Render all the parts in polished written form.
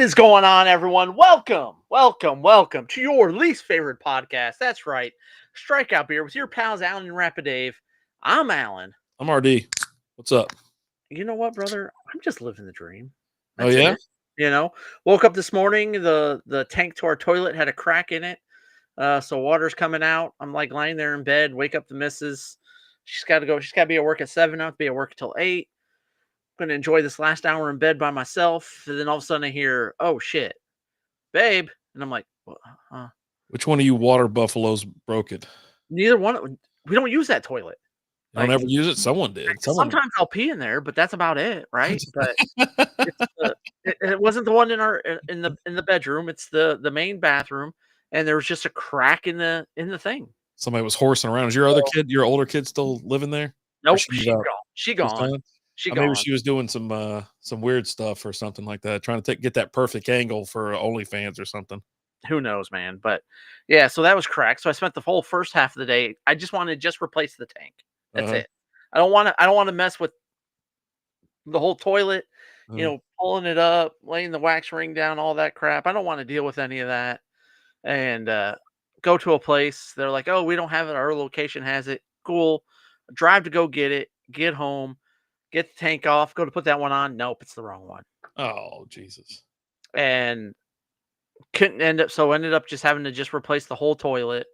is going on, everyone? Welcome to your least favorite podcast. That's right, Strikeout Beer with your pals Alan and Rapidave. I'm Alan. I'm RD. What's up? You know what, brother? I'm just living the dream. Oh That's yeah? it. Woke up this morning. The tank to our toilet had a crack in it, so water's coming out. I'm like lying there in bed. Wake up the missus. She's got to go. She's got to be at work at 7. I have to be at work till 8. Going to enjoy this last hour in bed by myself. And then all of a sudden I hear, "Oh shit, babe," and I'm like, "What? Which one of you water buffaloes broke it? Neither one. We don't use that toilet. I don't ever use it. Someone did. Sometimes I'll pee in there, but that's about it, right? But it wasn't the one in the bedroom. It's the main bathroom, and there was just a crack in the thing. Somebody was horsing around. Is your older kid still living there? Nope, she's gone. She gone. Maybe she was doing some weird stuff or something like that, trying to get that perfect angle for OnlyFans or something. Who knows, man? But yeah, so that was cracked. So I spent the whole first half of the day. I just wanted to just replace the tank. That's it. I don't want to mess with the whole toilet. Pulling it up, laying the wax ring down, all that crap. I don't want to deal with any of that. And go to a place. They're like, "Oh, we don't have it. Our location has it." Cool. Drive to go get it. Get home. Get the tank off. Go to put that one on. Nope, it's the wrong one. Oh, Jesus. And ended up just having to just replace the whole toilet.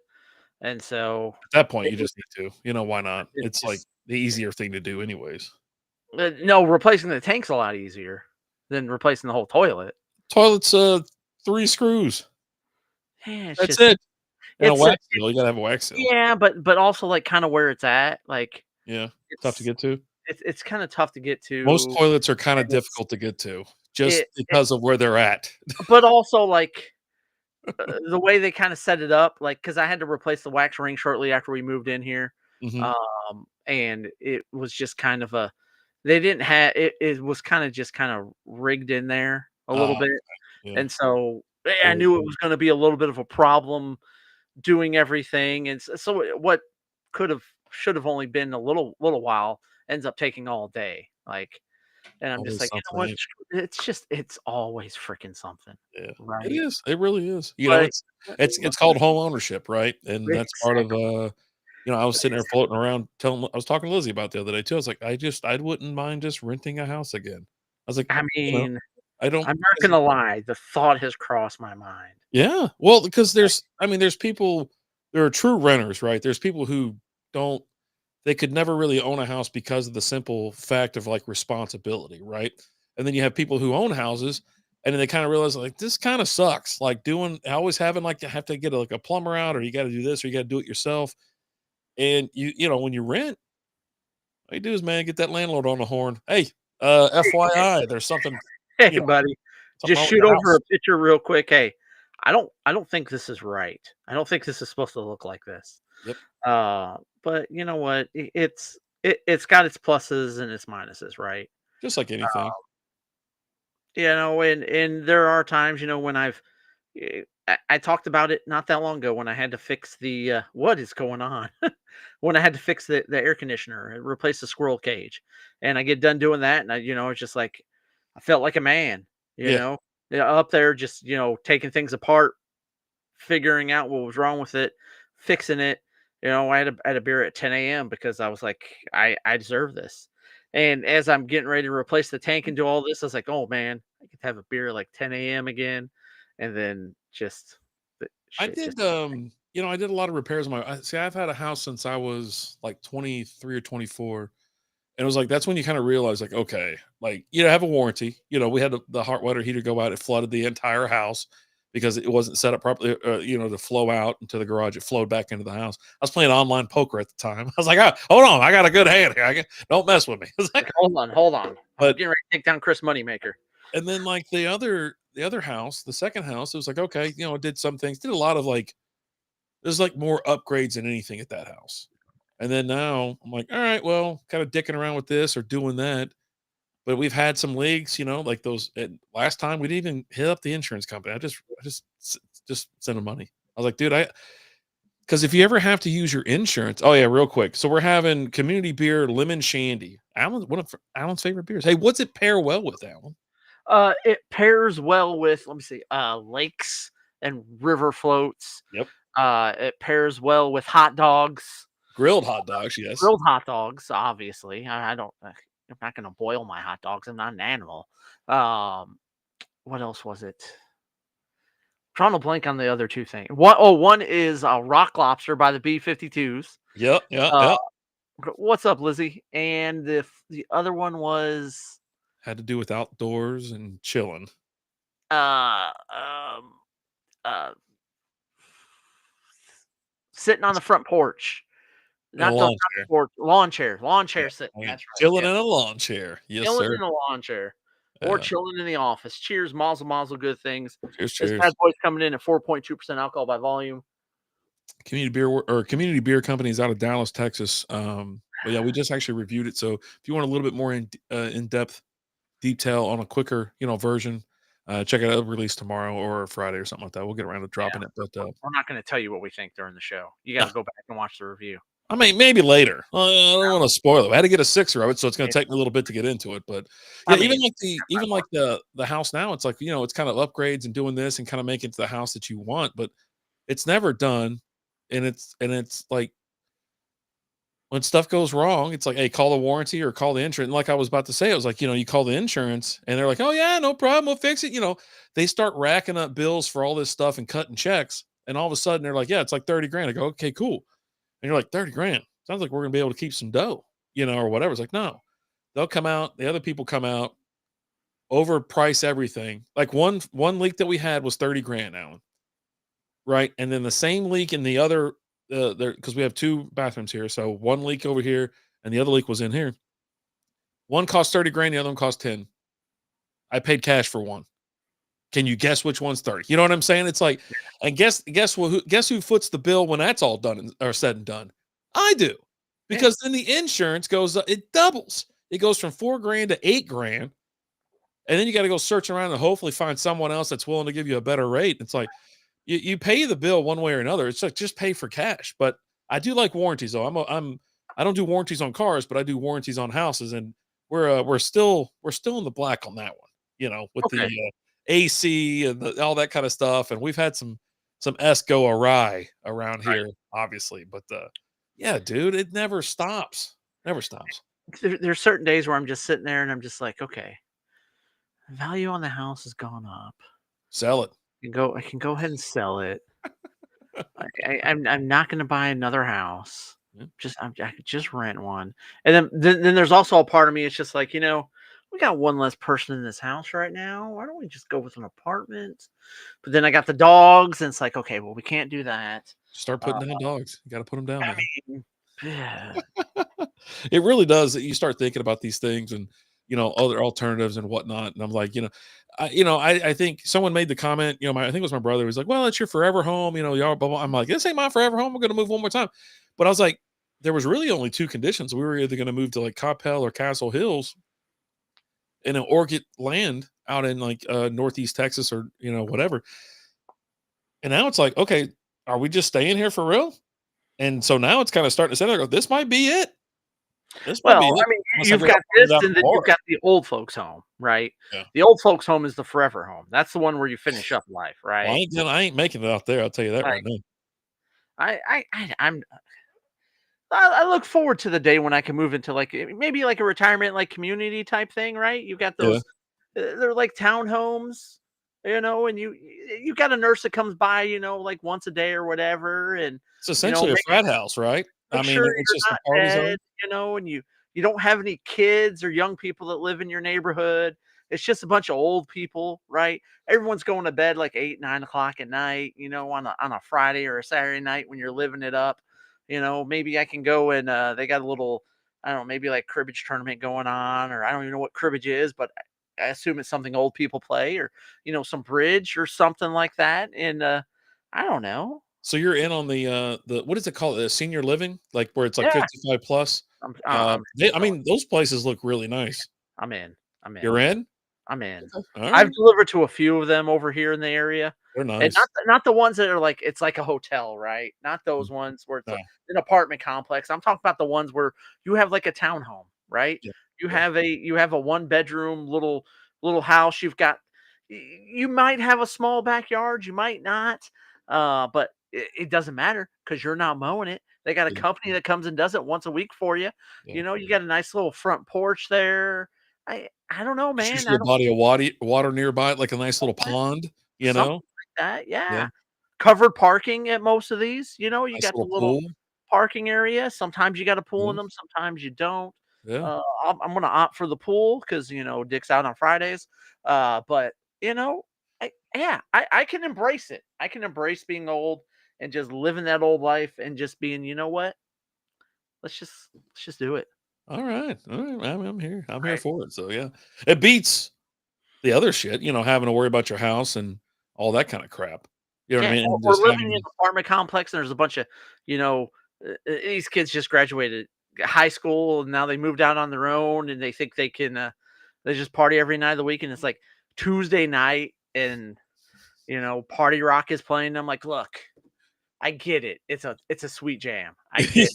And so at that point, you just need to. Why not? It's like the easier thing to do, anyways. No, replacing the tank's a lot easier than replacing the whole toilet. Toilet's 3 screws. Yeah, that's it. And a wax seal. You gotta have a wax seal. Yeah, but also like kind of where it's at. Like, yeah, it's tough to get to. It's kind of tough to get to. Most toilets are kind of difficult to get to, just because of where they're at. But also like the way they kind of set it up, like because I had to replace the wax ring shortly after we moved in here, and it was just kind of they didn't have it. It was kind of rigged in there a little bit, and so I knew it was going to be a little bit of a problem doing everything, and so what should have only been a little while ends up taking all day, like. And I'm just like, you know what? It's always freaking something. Yeah, right. It is. It really is. It's called home ownership, right? And that's part of I was sitting there floating around I was talking to Lizzie about the other day too. I was like, I wouldn't mind just renting a house again. I was like, I mean, I'm not gonna lie, the thought has crossed my mind. Yeah. Well, because there's people, there are true renters, right? There's people who they could never really own a house because of the simple fact of like responsibility, right? And then you have people who own houses and then they kind of realize like this kind of sucks. Like always having like to have to get a plumber out, or you got to do this, or you got to do it yourself. And when you rent, all you do is, man, get that landlord on the horn. Hey, FYI, there's something. Hey, buddy, just shoot over a picture real quick. Hey, I don't think this is right. I don't think this is supposed to look like this. Yep. But you know what? It's got its pluses and its minuses, right? Just like anything. And there are times, when I talked about it not that long ago when I had to fix the what is going on? When I had to fix the air conditioner and replace the squirrel cage. And I get done doing that, and it's just like I felt like a man, up there just, taking things apart, figuring out what was wrong with it, fixing it. I had a beer at 10 a.m. because I was like, I deserve this. And as I'm getting ready to replace the tank and do all this, I was like, oh man, I could have a beer at like 10 a.m. again. And then I did I did a lot of repairs on I've had a house since I was like 23 or 24. And it was like, that's when you kind of realize like, okay, like, have a warranty. We had the hot water heater go out. It flooded the entire house because it wasn't set up properly, to flow out into the garage. It flowed back into the house. I was playing online poker at the time. I was like, oh, hold on, I got a good hand here. Don't mess with me. Like, hold on. But I'm getting ready to take down Chris Moneymaker. And then like the other house, the second house, it was like, okay, it did some things, did a lot of like, there's like more upgrades than anything at that house. And then now I'm like, all right, well, kind of dicking around with this or doing that. But we've had some leaks, like those. Last time we didn't even hit up the insurance company. I just sent them money. I was like, dude, because if you ever have to use your insurance, oh yeah, real quick. So we're having Community Beer Lemon Shandy. One of Alan's favorite beers. Hey, what's it pair well with, Alan? It pairs well with, let me see, lakes and river floats. Yep. It pairs well with hot dogs, Grilled hot dogs, yes. grilled hot dogs, obviously. I don't, I'm not gonna boil my hot dogs. I'm not an animal. Um, what else was it? Trying to blank on the other two things. One is rock lobster by the B-52s. Yep, yep, Uh, yep. what's up, Lizzie? And the other one was Had to do with outdoors and chilling. uh um uh sitting on the front porch. In a Not lawn the chair. porch, lawn Yeah, chair sitting. I mean, That's right. chilling Yeah, in a lawn chair. Yes, chilling sir. in a lawn chair or Yeah. chilling in the office. Cheers, mazel, mazel, good things. Cheers, This bad cheers. boy's coming in at 4.2% alcohol by volume. Community Beer Company is out of Dallas, Texas. But yeah, we just actually reviewed it. So if you want a little bit more in depth detail on a quicker, version, check it out. Release tomorrow or Friday or something like that. We'll get around to Yeah, dropping it. But we're not going to tell you what we think during the show. You got nah, to go back and watch the review. I mean, maybe later. I don't want to spoil it. I had to get a sixer of it, so it's going Yeah, to take me a little bit to get into it. But I yeah, mean, even like the house now, it's like it's kind of upgrades and doing this and kind of making it to the house that you want, but it's never done. And it's like when stuff goes wrong, it's like, hey, call the warranty or call the insurance. And like I was about to say, I was like, you call the insurance and they're like, oh yeah, no problem, we'll fix it. They start racking up bills for all this stuff and cutting checks, and all of a sudden they're like, yeah, it's like 30 grand. I go, okay, cool. And you're like, 30 grand. Sounds like we're gonna be able to keep some dough, or whatever. It's like, no, they'll come out, the other people come out, overprice everything. Like one leak that we had was 30 grand, Alan. Right. And then the same leak in the other there, because we have two bathrooms here. So one leak over here and the other leak was in here. One cost 30 grand, the other one cost 10. I paid cash for one. Can you guess which one's 30? You know what I'm saying? It's like, and guess who foots the bill when that's all done or said and done? I do. yeah, Because then the insurance goes it doubles. It goes from 4 grand to 8 grand. And then you got to go search around and hopefully find someone else that's willing to give you a better rate. It's like you pay the bill one way or another. It's like just pay for cash. But I do like warranties though. I don't do warranties on cars, but I do warranties on houses, and we're still in the black on that one. With the okay. AC and all that kind of stuff. And we've had some S go awry around here, obviously. But yeah, dude, it never stops. Never stops. There's certain days where I'm just sitting there and I'm just like, okay, value on the house has gone up. Sell it. I can go ahead and sell it. I'm not going to buy another house. Yeah. I could just rent one. And then there's also a part of me. It's just like, we got one less person in this house right now. Why don't we just go with an apartment? But then I got the dogs, and it's like, okay, well, we can't do that. Start putting down dogs. You got to put them down, I man. mean, yeah, It really does. That you start thinking about these things and other alternatives and whatnot. And I'm like, I think someone made the comment. I think it was my brother. He was like, "Well, it's your forever home." Y'all. Blah, blah. I'm like, "This ain't my forever home. We're going to move one more time." But I was like, there was really only two conditions. We were either going to move to like Coppell or Castle Hills in an Orchid land out in like Northeast Texas or whatever. And now it's like, okay, are we just staying here for real? And so now it's kind of starting to say, this might be it. This might be well, it. I mean, Unless I you've go got find this, it out and then you've tomorrow. got the old folks' home, right? Yeah. The old folks' home is the forever home. That's the one where you finish up life, Well, right? I ain't making it out there. I'll tell you that right Like, now. I look forward to the day when I can move into like maybe like a retirement like community type thing, right? You've got Yeah. those they're like townhomes, and you got a nurse that comes by, like once a day or whatever, and It's essentially a make frat house, right? I make mean, sure it's you're just a not party dead, zone. and you don't have any kids or young people that live in your neighborhood. It's just a bunch of old people, right? Everyone's going to bed like 8, 9 o'clock at night, on a Friday or a Saturday night when you're living it up. Maybe I can go and they got a little, I don't know, maybe like cribbage tournament going on, or I don't even know what cribbage is, but I assume it's something old people play, or some bridge or something like that. And I don't know. So you're in on the what is it called? The senior living, like where it's like Yeah, 55 plus. I'm I mean, those places look really nice. I'm in. I'm in. You're in? I'm in. Okay. All I've right. delivered to a few of them over here in the area, They're and nice. not the ones that are like it's like a hotel, right? Not Mm, those ones where it's no. like an apartment complex. I'm talking about the ones where you have like a townhome, right? Yeah. You Yeah. have a 1 bedroom little little house. You might have a small backyard, you might not, but it doesn't matter because you're not mowing it. They got a company that comes and does it once a week for you. Yeah. You know, you got a nice little front porch there. I don't know, Just man. usually I a don't body of water nearby, like a nice little pond, you something know? like that. Yeah. Yeah, covered parking at most of these. You know, you Nice got the little little pool. parking area. Sometimes you got a pool in Yeah. them. Sometimes you don't. Yeah. I'm gonna opt for the pool because Dick's out on Fridays. But you know, I can embrace it. I can embrace being old and just living that old life and just being, you know what? Let's just do it. All right. All right. I'm here. I'm here Right. for it. So yeah. It beats the other shit, having to worry about your house and all that kind of crap. You know what I Yeah, mean? And or just living having in an apartment complex and there's a bunch of, you know, these kids just graduated high school and now they moved out on their own and they think they just party every night of the week and it's like Tuesday night and party rock is playing. I'm like, look, I get it. It's a sweet jam. I get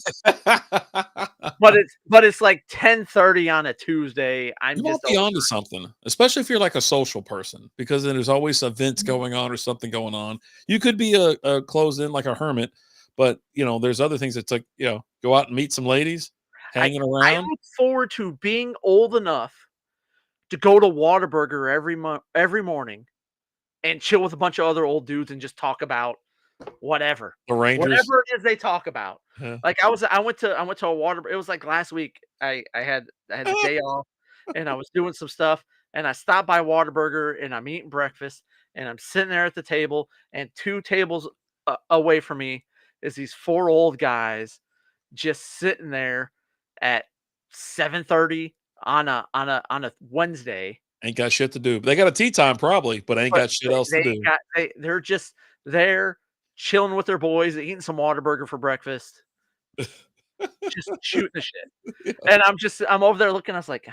but it's like 10:30 on a Tuesday. You I'm might just be over. onto something, especially if you're like a social person, because then there's always events going on or something going on. You could be a closed in like a hermit, but there's other things that's like, go out and meet some ladies hanging I around. look forward to being old enough to go to Whataburger every morning and chill with a bunch of other old dudes and just talk about whatever. The Rangers. Whatever it is they talk about. Yeah. Like I went to a water it was like last week. I had the day off and I was doing some stuff and I stopped by Whataburger and I'm eating breakfast and I'm sitting there at the table and two tables away from me is these four old guys just sitting there at 7:30 on a Wednesday. Ain't got shit to do. They got a tea time probably, but ain't But got shit else to do. they're just there chilling with their boys, eating some Whataburger for breakfast, just shooting the shit. And I'm over there looking, I was like,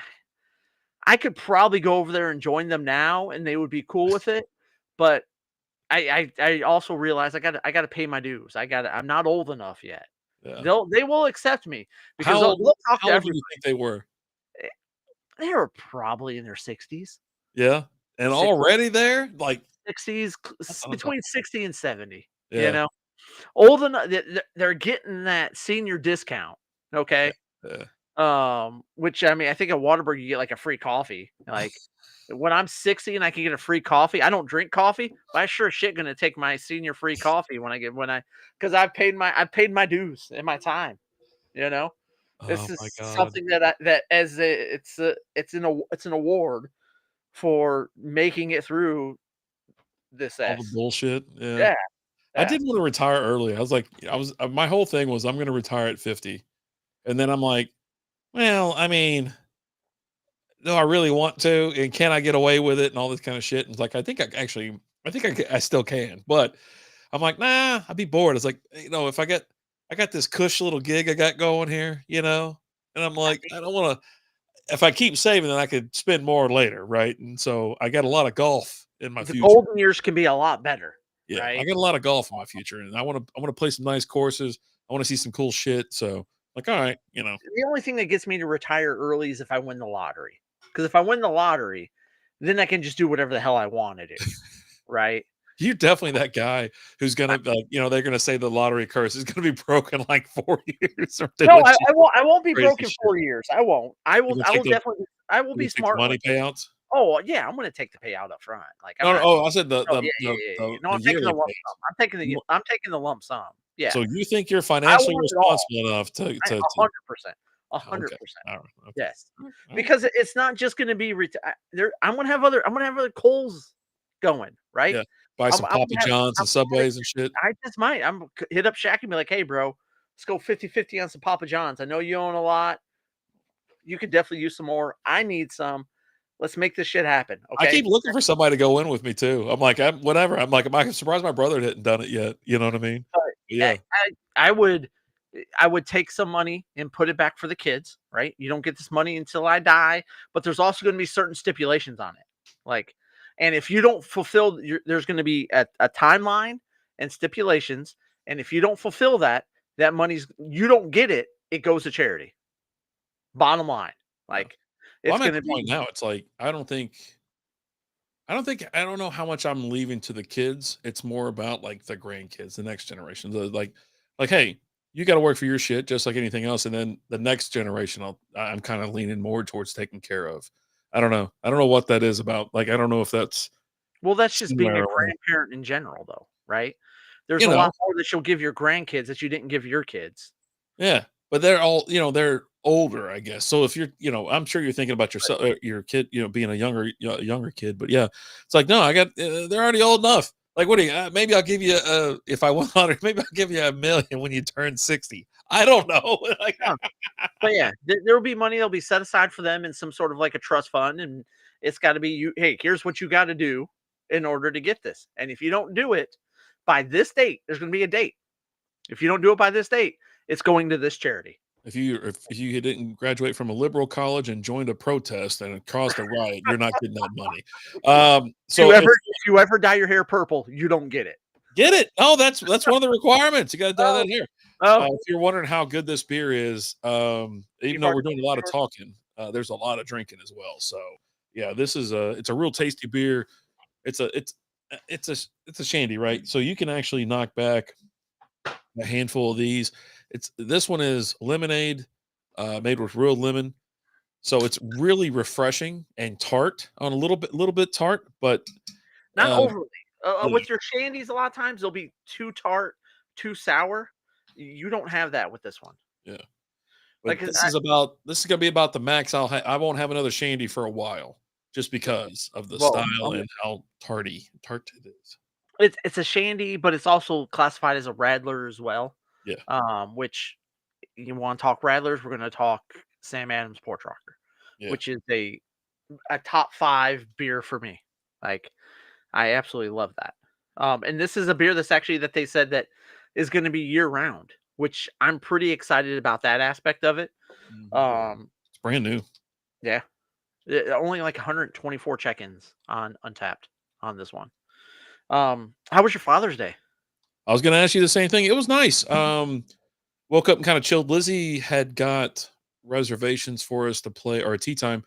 I could probably go over there and join them now and they would be cool with it. But I also realize I gotta pay my dues. I'm not old enough yet. Yeah. They will accept me because How they'll old talk how to old do you everybody. think they were? They were probably in their 60s. Yeah. And already there? Like, 60s, that's what I'm talking. between 60 and 70, Yeah. Old enough they're getting that senior discount, Yeah. okay? Yeah. Which, I mean, I think at Whataburger, you get, like, a free coffee, like, when I'm 60 and I can get a free coffee I don't drink coffee, but I sure as shit gonna take my senior free coffee when I 'cause I've paid my dues and my time, you know? Oh This is my god. something that as a it's an award for making it through this All the S. bullshit. Yeah. Yeah, I yeah. did wanna retire early. I was like, my whole thing was I'm gonna retire at 50. And then I'm like, well, I mean, do I really want to? And can I get away with it and all this kind of shit? And it's like, I think I still can. But I'm like, nah, I'd be bored. It's like, if I got this cush little gig I got going here, and I'm I like, mean, I don't want to, if I keep saving, then I could spend more later. Right. And so I got a lot of golf in my the future. golden years can be a lot better, Yeah. I right? got a lot of golf in my future and I want to play some nice courses. I want to see some cool shit. So like, all right, The only thing that gets me to retire early is if I win the lottery. Because if I win the lottery, then I can just do whatever the hell I want to do, right? you're definitely that guy who's gonna, they're gonna say the lottery curse is gonna be broken like 4 years or they No, let I, you I won't. I won't be crazy broken shit. 4 years. I won't. I You will. gonna I take will the definitely. I will you be gonna take the smart with money it. payouts? Oh yeah, I'm going to take the payout up front. Like I'm No, no, not. oh, I said Oh yeah, yeah, yeah, yeah. No, the I'm taking the yearly lump pays. sum. I'm taking the. You I'm taking the lump sum. Yeah, So you think you're I financially want it all. responsible enough I, to 100%. A hundred okay. percent. All right. Okay. Yes, All right. because it's not just going to be there. I'm going to have other. I'm going to have other coals going. Right. Yeah. Buy some I'm Papa gonna have. Johns I'm and gonna Subways and shit. I just might. Hit up Shaq and be like, "Hey, bro, let's go 50-50 on some Papa Johns. I know you own a lot. You could definitely use some more. I need some. Let's make this shit happen." I Okay. keep looking for somebody to go in with me too. I'm like, I'm whatever. I'm like, I'm surprised my brother hadn't done it yet. You know what I mean? But Yeah. I would. I would take some money and put it back for the kids, right? You don't get this money until I die, but there's also going to be certain stipulations on it. Like, and if you don't fulfill, there's going to be a timeline and stipulations. And if you don't fulfill that, you don't get it, it goes to charity. Bottom line. Yeah. Like, Well, it's I'm at going to the point be, now. It's like I don't think. I don't know how much I'm leaving to the kids. It's more about like the grandkids, the next generation. Like, hey, you got to work for your shit just like anything else. And then the next generation, I'm kind of leaning more towards taking care of. I don't know. I don't know what that is about. Like, I don't know if that's Well, that's just being a similar or, grandparent in general, though, right? There's you a know, lot more that you'll give your grandkids that you didn't give your kids. yeah. But they're all, they're older, I guess. So if you're, I'm sure you're thinking about yourself, your kid, being a younger kid. But yeah, it's like, no, they're already old enough. Like, what do you? Maybe I'll give you, if I want 100, maybe I'll give you 1,000,000 when you turn 60. I don't know. Like, Yeah, but yeah, there will be money that'll be set aside for them in some sort of like a trust fund, and it's got to be you. Hey, here's what you got to do in order to get this, and if you don't do it by this date, there's going to be a date. If you don't do it by this date, it's going to this charity. if you didn't graduate from a liberal college and joined a protest and it caused a riot, you're not getting that money. So If you ever dye your hair purple, you don't get it. get it. Oh, that's one of the requirements. You got to dye Oh, that hair. oh, If you're wondering how good this beer is, even you've though already we're doing a lot of talking, there's a lot of drinking as well. So yeah, it's a real tasty beer. It's a it's it's a shandy, right? So you can actually knock back a handful of these. This one is lemonade, made with real lemon. So it's really refreshing and tart on a little bit tart, but not um, overly. yeah, With your shandies, a lot of times they'll be too tart, too sour. You don't have that with this one. yeah. Like But this is gonna be about the max. I won't have another shandy for a while, just because of the well, style and how tart it is. it's a shandy, but it's also classified as a radler as well. Yeah, Which you want to talk radlers, we're going to talk Sam Adams Porch Rocker, yeah. which is a top 5 beer for me. Like I absolutely love that. And this is a beer that's actually that they said that is going to be year round, which I'm pretty excited about that aspect of it. Mhm. Um, It's brand new. yeah, only like 124 check-ins on Untapped on this one. How was your Father's Day? I was gonna ask you the same thing. It was nice. Woke up and kind of chilled. Lizzie had got reservations for us to play, or a tea time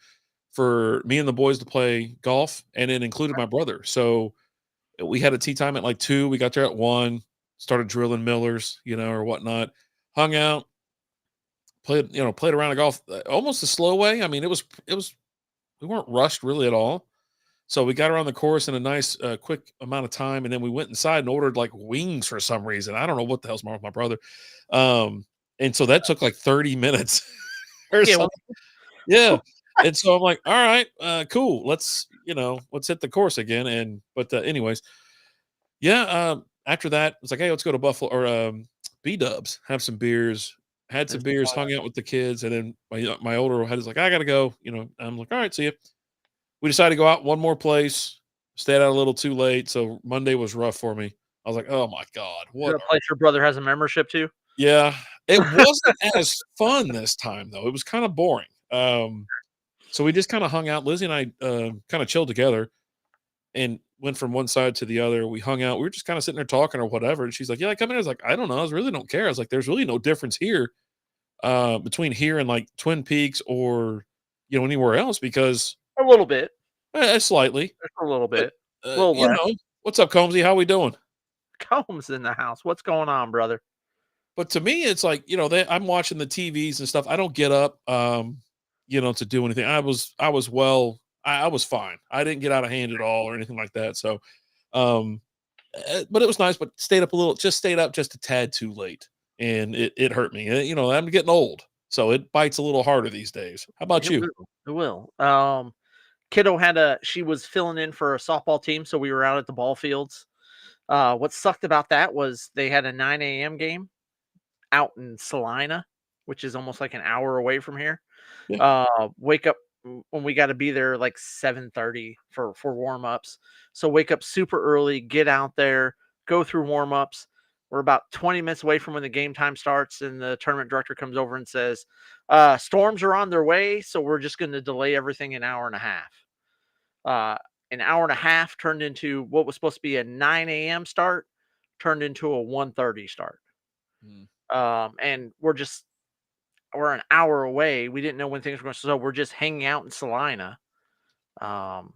for me and the boys to play golf, and it included my brother. So we had a tea time at like 2. We got there at 1, started drilling millers, or whatnot. Hung out, played around the golf, almost a slow way. I mean, it was we weren't rushed really at all. So we got around the course in a nice, quick amount of time, and then we went inside and ordered like wings for some reason. I don't know what the hell's wrong with my brother. Um, and so that took like 30 minutes or Yeah, well, something. Yeah. And so I'm like, all right, cool. Let's hit the course again. But anyways, yeah. After that, it's like, hey, let's go to Buffalo or B Dubs, have some beers, had some it's beers, hung out with the kids, and then my older head is like, I gotta go. I'm like, all right, see you. We decided to go out one more place, stayed out a little too late, so Monday was rough for me. I was like, "Oh my god, is it what a are." place your brother has a membership to? Yeah, it wasn't as fun this time, though. It was kinda boring. So we just kinda hung out. Lizzie and I, kinda chilled together and went from one side to the other. We hung out. We were just kinda sitting there talking or whatever, and she's like, "Yeah, come in." I was like, "I don't know. I really don't care." I was like, "There's really no difference here, between here and, like, Twin Peaks or, anywhere else because." A little bit, Slightly. just a little But, bit, a little less. "What's up, Combsy? How we doing?" Combs in the house. What's going on, brother? But to me, it's like, I'm watching the TVs and stuff. I don't get up, to do anything. I was fine. I didn't get out of hand at all or anything like that. So, um, but it was nice, but stayed up just a tad too late. And it hurt me. I'm getting old. So it bites a little harder these days. How about It you? will. It will. Kiddo she was filling in for a softball team, so we were out at the ball fields. What sucked about that was they had a 9 a.m. game out in Salina, which is almost like an hour away from here. Yeah. Wake up when we got to be there like 7:30 for warm-ups. So wake up super early, get out there, go through warm-ups. We're about 20 minutes away from when the game time starts, and the tournament director comes over and says, storms are on their way, so we're just going to delay everything an hour and a half. Uh, an hour and a half turned into what was supposed to be a 9 a.m. start, turned into a 1:30 start. Mm. And we're an hour away. We didn't know when things were going to, so we're just hanging out in Salina. Um,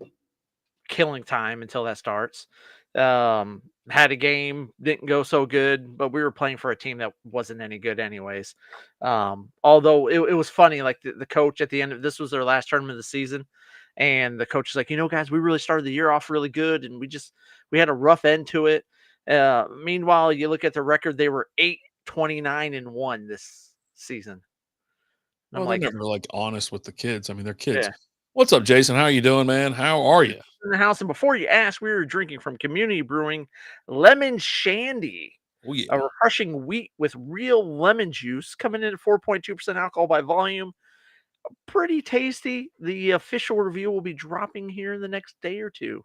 killing time until that starts. Had a game, didn't go so good, but we were playing for a team that wasn't any good anyways. Although it was funny, like the coach at the end of this was their last tournament of the season, and the coach is like, guys, we really started the year off really good, and we had a rough end to it. Meanwhile, you look at the record, they were 8-29-1 this season. And I'm Well, they're like, never like honest with the kids. I mean, they're kids. yeah. What's up, Jason? How are you doing, man? How are you? In the house. And before you ask, we were drinking from Community Brewing Lemon Shandy, Oh a yeah. refreshing wheat with real lemon juice, coming in at 4.2% alcohol by volume. Pretty tasty. The official review will be dropping here in the next day or two.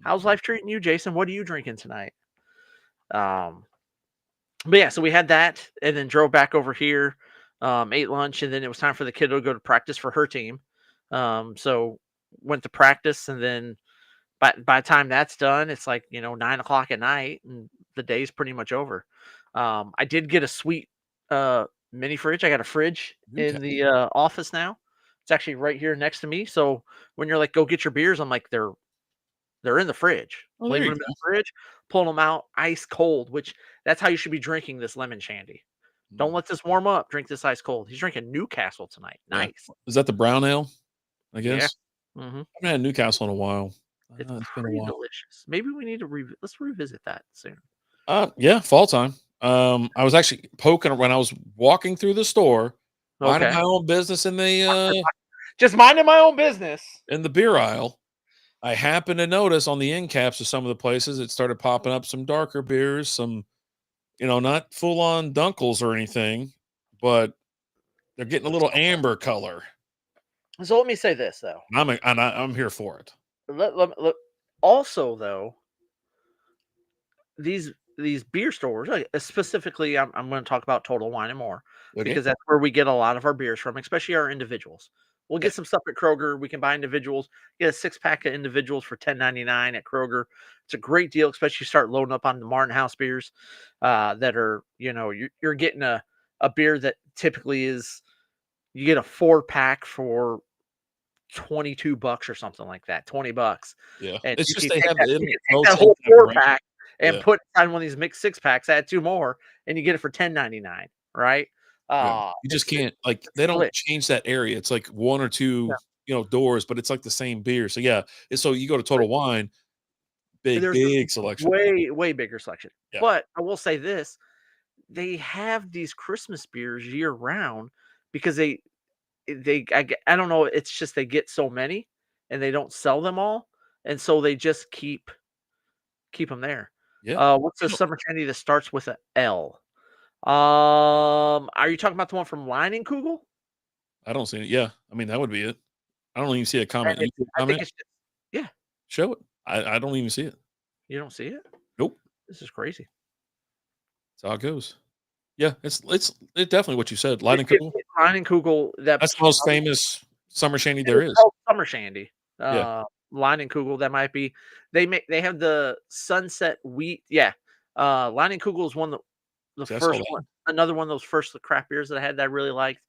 How's Mhm. life treating you, Jason? What are you drinking tonight? Um, but yeah, so we had that and then drove back over here, ate lunch, and then it was time for the kiddo to go to practice for her team. So went to practice, and then by the time that's done, it's like 9 o'clock at night, and the day's pretty much over. I did get a sweet mini fridge. I got a fridge in Okay. the office now. It's actually right here next to me. So when you're like, go get your beers, I'm like, they're in the fridge. Oh, there Leaving you them in go. the fridge, pulling them out ice cold, which that's how you should be drinking this lemon shandy. Don't Mm. let this warm up. Drink this ice cold. He's drinking Newcastle tonight. Yeah. Nice. Is that the brown ale? I Yeah. guess. hmm I haven't had Newcastle in a while. It's It's been a pretty while. delicious. Maybe we need to let's revisit that soon. Yeah, fall time. I was actually poking when I was walking through the store, minding Okay. my own business Just minding my own business. in the beer aisle. I happened to notice on the end caps of some of the places it started popping up some darker beers, some not full on dunkles or anything, but they're getting a little amber color. So let me say this though. I'm here for it. Also though, these beer stores, like, specifically, I'm going to talk about Total Wine and More Okay. because that's where we get a lot of our beers from, especially our individuals. We'll Yeah. get some stuff at Kroger. We can buy individuals. Get a 6 pack of individuals for 10.99 at Kroger. It's a great deal, especially you start loading up on the Martin House beers that are you're getting a beer that typically is you get a 4 pack for $22 or something like that, $20, Yeah. and It's just they have you them can take that most whole in 4 right? pack and Yeah. put inside one of these mixed 6 packs, add 2 more, and you get it for 10.99, right? Yeah. You just It's can't like a they don't split. change that area. It's like one or Yeah, two, doors, but it's like the same beer. So yeah, so you go to but Total Wine, big, there's a big selection. way, way bigger selection, Yeah. but I will say this, they have these Christmas beers year round because I don't know, it's just they get so many, and they don't sell them all, and so they just keep them there. Yeah. What's the You know, summer candy that starts with a L? Are you talking about the one from Kugel? I don't see it. Yeah. I mean, that would be it. I don't even see a And comment. You it's see a I think comment? it's just yeah, Show it. I don't even see it. you don't see it? Nope. This is crazy. That's how it goes. Yeah, it's definitely what you said. It Light and it Kugel. it Kugel, That's that's the most probably famous summer shandy there it's is. called Summer Shandy. Yeah. Kugel, that might be they have the Sunset Wheat, yeah. Kugel is one of the See, I saw first one, that another one of those first craft beers that I had that I really liked.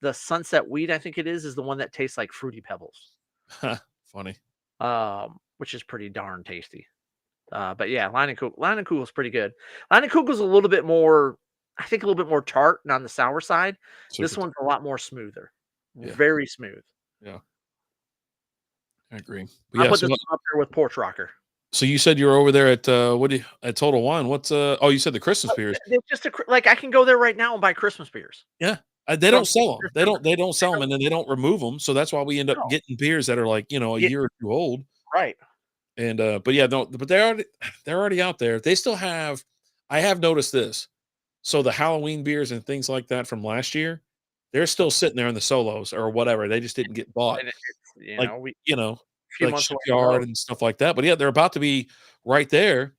The Sunset Wheat, I think it is the one that tastes like Fruity Pebbles, one. Funny. which is pretty darn tasty. But yeah, Kugel is pretty good. Kugel's a little bit more, I think, a little bit more tart and on the sour side. This Super. one's a lot more smoother, Yeah. very smooth. Yeah. I agree. But I yeah, put so this one up there with Porch Rocker. so you said you were over there at what do you at Total Wine? What's oh you said the Christmas beers. It's just like I can go there right now and buy Christmas beers Yeah. They from don't sell them. December. They don't They sell them, don't, and then they don't remove them. So that's why we end up no, getting beers that are like, a yeah, year or two old. right. And but yeah, no, but they're already out there. They still have I have noticed this. So the Halloween beers and things like that from last year, they're still sitting there in the solos or whatever. They just didn't get bought. And it's Like, we you know, a few like months away from Shipyard those. and stuff like that. But yeah, they're about to be right there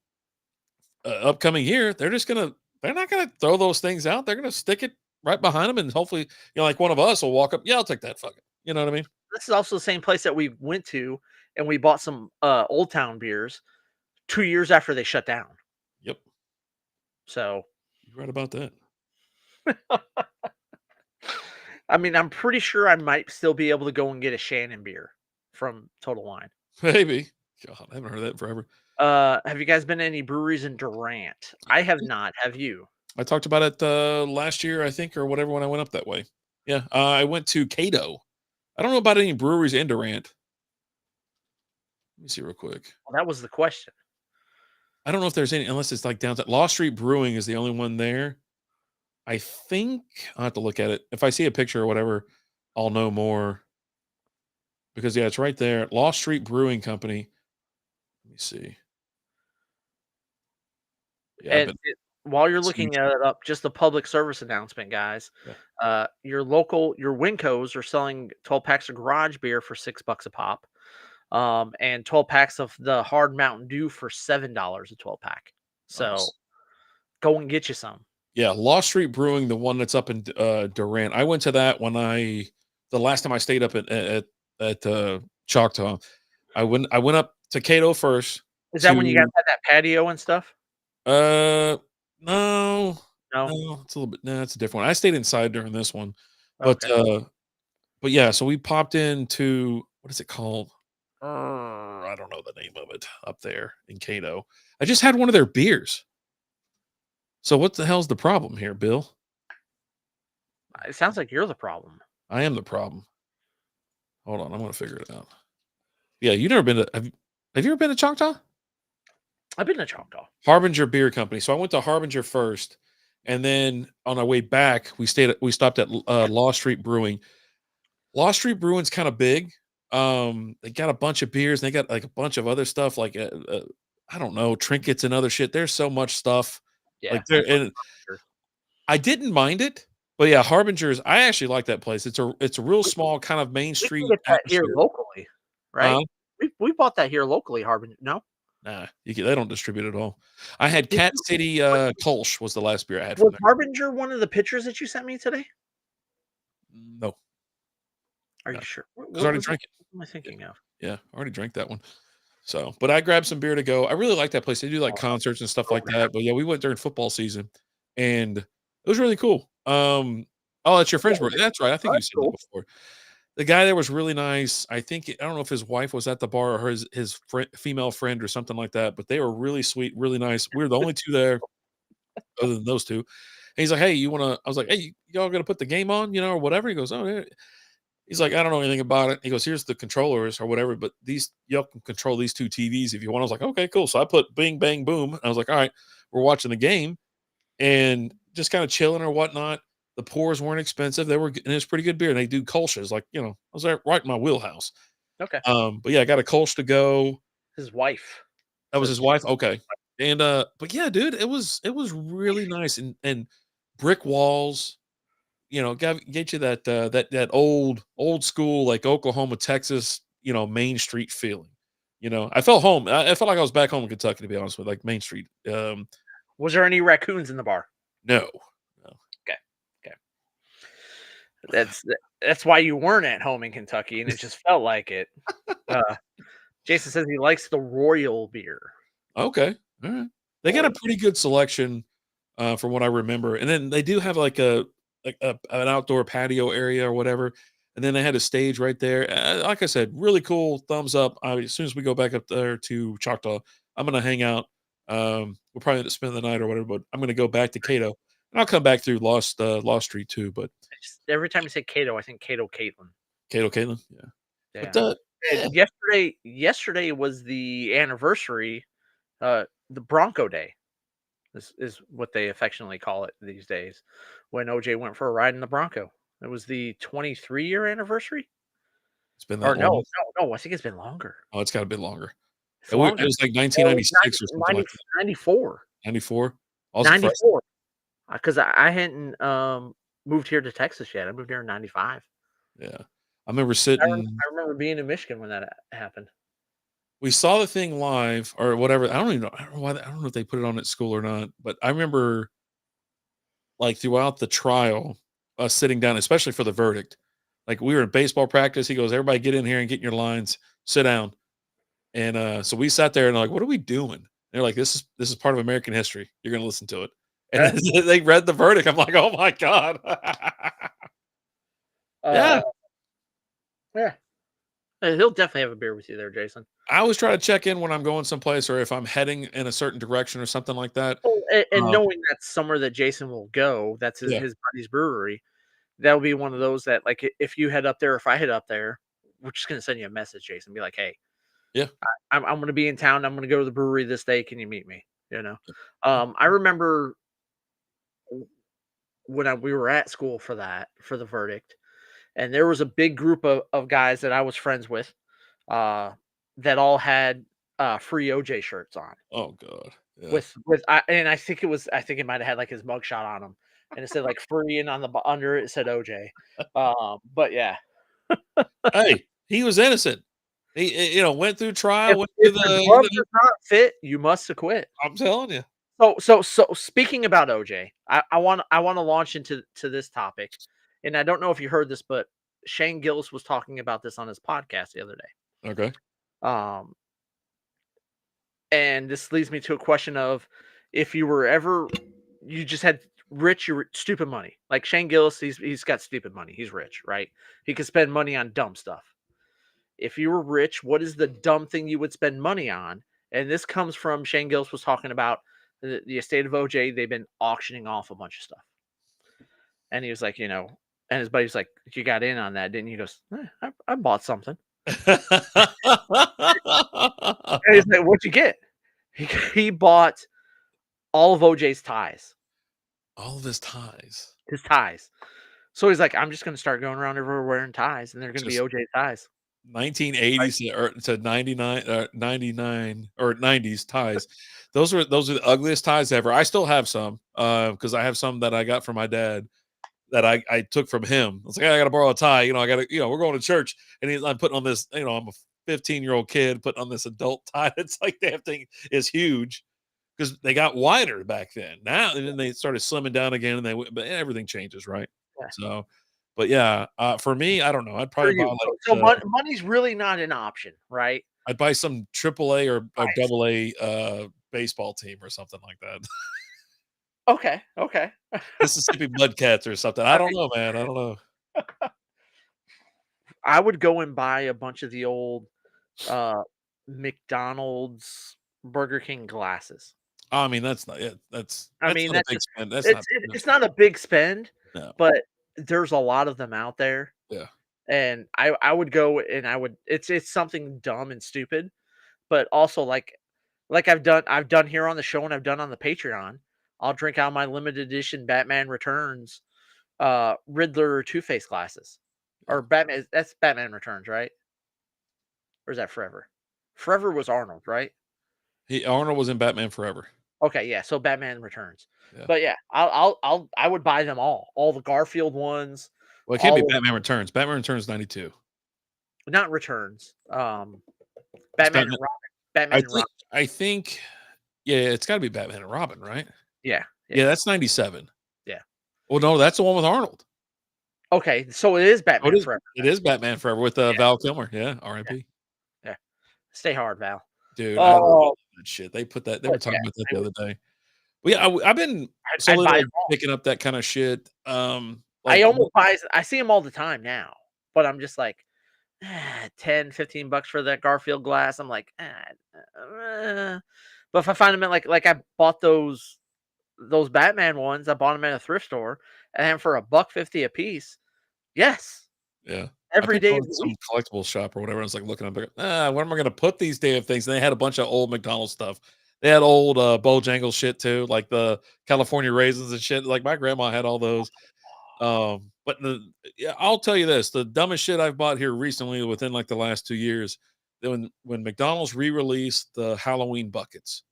upcoming year. They're not gonna throw those things out. They're gonna stick it right behind them, and hopefully, like one of us will walk up. Yeah, I'll take that. Fuck it. You know what I mean? This is also the same place that we went to, and we bought some Old Town beers 2 years after they shut down. Yep, So you're right about that. I mean, I'm pretty sure I might still be able to go and get a Shannon beer from Total Wine. Maybe. God, I haven't heard of that in forever. Have you guys been to any breweries in Durant? I have not. Have you? I talked about it last year, I think, or whatever when I went up that way. Yeah, I went to Cato. I don't know about any breweries in Durant. Let me see real quick. Well, that was the question. I don't know if there's any, unless it's like downtown. Law Street Brewing is the only one there. I think I'll have to look at it. If I see a picture or whatever, I'll know more. Because yeah, it's right there. Law Street Brewing Company. Let me see. Yeah, I've And been. while you're It's looking huge. it up, just a public service announcement, guys. Yeah. Your Wincos are selling 12 packs of garage beer for $6 a pop, and 12 packs of the hard Mountain Dew for $7 a 12 pack. So Nice. go and get you some. Yeah, Law Street Brewing, the one that's up in Durant. I went to that when the last time I stayed up at Choctaw. I went up to Cato first Is that when you guys to had that patio and stuff? uh no, No? no, it's a little bit no, it's a different one. I stayed inside during this one. But Okay. but yeah, so we popped into what is it called? I don't know the name of it up there in Cato. I just had one of their beers. So what the hell's the problem here, Bill? It sounds like you're the problem. I am the problem. Hold on, I'm gonna figure it out. Yeah, you never been to have you ever been to Choctaw? I've been to Choctaw. Harbinger Beer Company. So I went to Harbinger first, and then on our way back, we stopped at Law Street Brewing. Law Street Brewing's kind of big. They got a bunch of beers, and they got like a bunch of other stuff, like I don't know, trinkets and other shit. There's so much stuff. Yeah, Like there, that's what and sure. I didn't mind it, but yeah, Harbinger's. I actually like that place. It's a real We small kind of Main we can Street get that here atmosphere. locally, right? Uh, We bought that here locally, Harbin. No? nah, they don't distribute it all. I had Did Cat you City Kolsch was the last beer I had from Was there. Harbinger one of the pictures that you sent me today? No, Are no, you sure? because I already What drank it. am I thinking of? Yeah, I already drank that one. So, but I grabbed some beer to go. I really like that place. They do like Oh, concerts and stuff oh, like that. But yeah, we went during football season, and it was really cool. Oh, that's your yeah, friend's birthday. That's right. I think you that's said that cool. before. The guy there was really nice. I don't know if his wife was at the bar or his female friend or something like that, but they were really sweet, really nice. We were the only two there, other than those two. And he's like, "Hey, you want to?" I was like, "Hey, y'all gonna put the game on, or whatever?" He goes, "Oh, yeah." He's like, "I don't know anything about it." He goes, "Here's the controllers or whatever, but these y'all can control these two TVs if you want." I was like, "Okay, cool." So I put Bing Bang Boom. And I was like, "All right, we're watching the game and just kind of chilling or whatnot." The pours weren't expensive. They were, and it's pretty good beer. And they do Kolsch's, like I was right in my wheelhouse. Okay. But yeah, I got a Kolsch to go. His wife That was says his wife. Okay, and but yeah, dude, it was really nice and brick walls. Get you that old school like Oklahoma, Texas, Main Street feeling. I felt home. I felt like I was back home in Kentucky, to be honest with like Main Street. Was there any raccoons in the bar? No, no. Okay. Okay. That's that's why you weren't at home in Kentucky, and it just felt like it. Uh, Jason says he likes the Royal beer. Okay, all right. They got a Royal. pretty good selection, from what I remember, and then they do have an outdoor patio area or whatever, and then they had a stage right there. Like I said, really cool. Thumbs up. As soon as we go back up there to Choctaw, I'm gonna hang out. We'll probably have to spend the night or whatever, but I'm gonna go back to Cato, and I'll come back through Lost Street too. But Every time you say Cato, I think Cato Caitlin. Cato, Caitlin, yeah. But Yeah. yeah, And yesterday was the anniversary, the Bronco Day. This is what they affectionately call it these days. When OJ went for a ride in the Bronco, it was the 23-year anniversary. it's been Or that no, long. no, no. I think it's been longer. Oh, it's got a bit longer. It's It longer. was like Oh, it was 1996 or something 90, like that. 94. 94. I was fresh. 94. Because I hadn't moved here to Texas yet. I moved here in 95. Yeah. I remember sitting I remember being in Michigan when that happened. we saw the thing live or whatever. I don't even know. I don't know why. I don't know if they put it on at school or not. But I remember, like throughout the trial, us sitting down, especially for the verdict. Like we were in baseball practice. He goes, "Everybody, get in here and get in your lines. Sit down." And so we sat there and like, "What are we doing?" They're like, "This is part of American history. You're going to listen to it." Eh, And they read the verdict. I'm like, "Oh my god!" uh, Yeah, yeah. He'll definitely have a beer with you there, Jason. I always try to check in when I'm going someplace or if I'm heading in a certain direction or something like that. Well, and Um, knowing that's somewhere that Jason will go, that's his yeah, his buddy's brewery, that'll be one of those that, like, if you head up there, if I head up there, we're just gonna send you a message, Jason, be like, "Hey, yeah, I'm gonna be in town. I'm gonna go to the brewery this day. Can you meet me?" You know? yeah. I remember when we were at school for the verdict, and there was a big group of guys that I was friends with, uh, that all had free OJ shirts on Oh god, yeah. with and I think it might have had like his mugshot on them, and it said like free, and on the under it said OJ. But yeah, Hey, he was innocent. He went through trial, if went through if the the. glove does not fit, you must acquit. I'm telling you. So speaking about OJ, I want to launch into this topic, and I don't know if you heard this, but Shane Gillis was talking about this on his podcast the other day. Okay. Um, and this leads me to a question of if you were ever you just had stupid money. Like Shane Gillis, he's got stupid money. He's rich, right? He could spend money on dumb stuff. If you were rich, what is the dumb thing you would spend money on? And this comes from Shane Gillis was talking about the estate of OJ. They've been auctioning off a bunch of stuff. And he was like, and his buddy's like, "You got in on that, didn't you?" He goes, I bought something. And he's like, "What'd you get?" He bought all of OJ's ties, All of his ties. his ties. So he's like, "I'm just gonna start going around everywhere wearing ties, and they're gonna be Just OJ ties." Right? 1980s to 99, 99 or 90s ties. Those are the ugliest ties ever. I still have some because I have some that I got from my dad that I took from him. I was like, "Hey, I got to borrow a tie. I got to, we're going to church, and I'm putting on this. I'm a 15-year-old kid putting on this adult tie. It's like that thing is huge because they got wider back then. Now and then they started slimming down again, and but everything changes, right? Yeah. So, but yeah, for me, I don't know. I'd For probably buy you, so like money's really not an option, right? I'd buy some AAA or a Ties. double A baseball team or something like that. Okay, okay. Mississippi Mudcats or something. I I don't mean, know, man. I don't know. I would go and buy a bunch of the old uh McDonald's, Burger King glasses. I mean, that's not it. That's I mean, not a that's big just spend. That's it's not it, no, it's not a big spend, no. but there's a lot of them out there. Yeah. And I would go and I would it's something dumb and stupid, but also like I've done here on the show and I've done on the Patreon. I'll drink out my limited edition Batman Returns Riddler Two-Face glasses. Yeah. Or Batman that's Batman Returns, right? Or is that Forever? Forever was Arnold, right? Arnold was in Batman Forever. Okay, yeah, so Batman Returns. Yeah. But yeah, I would buy them all the Garfield ones, Well, it can't be all of Batman Returns. Batman Returns 92. not Returns. It's Batman and Batman. Robin. I Batman and think Robin. I think yeah, it's got to be Batman and Robin, right? Yeah, Yeah, yeah, that's 97. yeah. Well, no, that's the one with Arnold. Okay, so it is Oh, it Batman is. Forever It then. is Batman Forever with Yeah, Val Kilmer. Yeah, yeah, R.I.P. yeah. Stay hard, Val. Dude, I love Oh, that shit. They put that. They were but talking yeah, about that I the would other day. Well, yeah, I've been I'd slowly buy like them all. picking up that kind of shit. I Like almost buy I see them all the time now, but I'm just like, 10, $15 for that Garfield glass. I'm like, but if I find them at like I bought those Batman ones, I bought them at a thrift store, and for a buck 50 a piece. Yes, yeah. I every picked day one of at the some week. collectible shop or whatever. I was like looking up, like, where am I gonna put these damn things? And they had a bunch of old McDonald's stuff. They had old Bojangles shit too, like the California raisins and shit. Like my grandma had all those. But yeah, I'll tell you this: the dumbest shit I've bought here recently, within like the last 2 years, that when McDonald's re-released the Halloween buckets,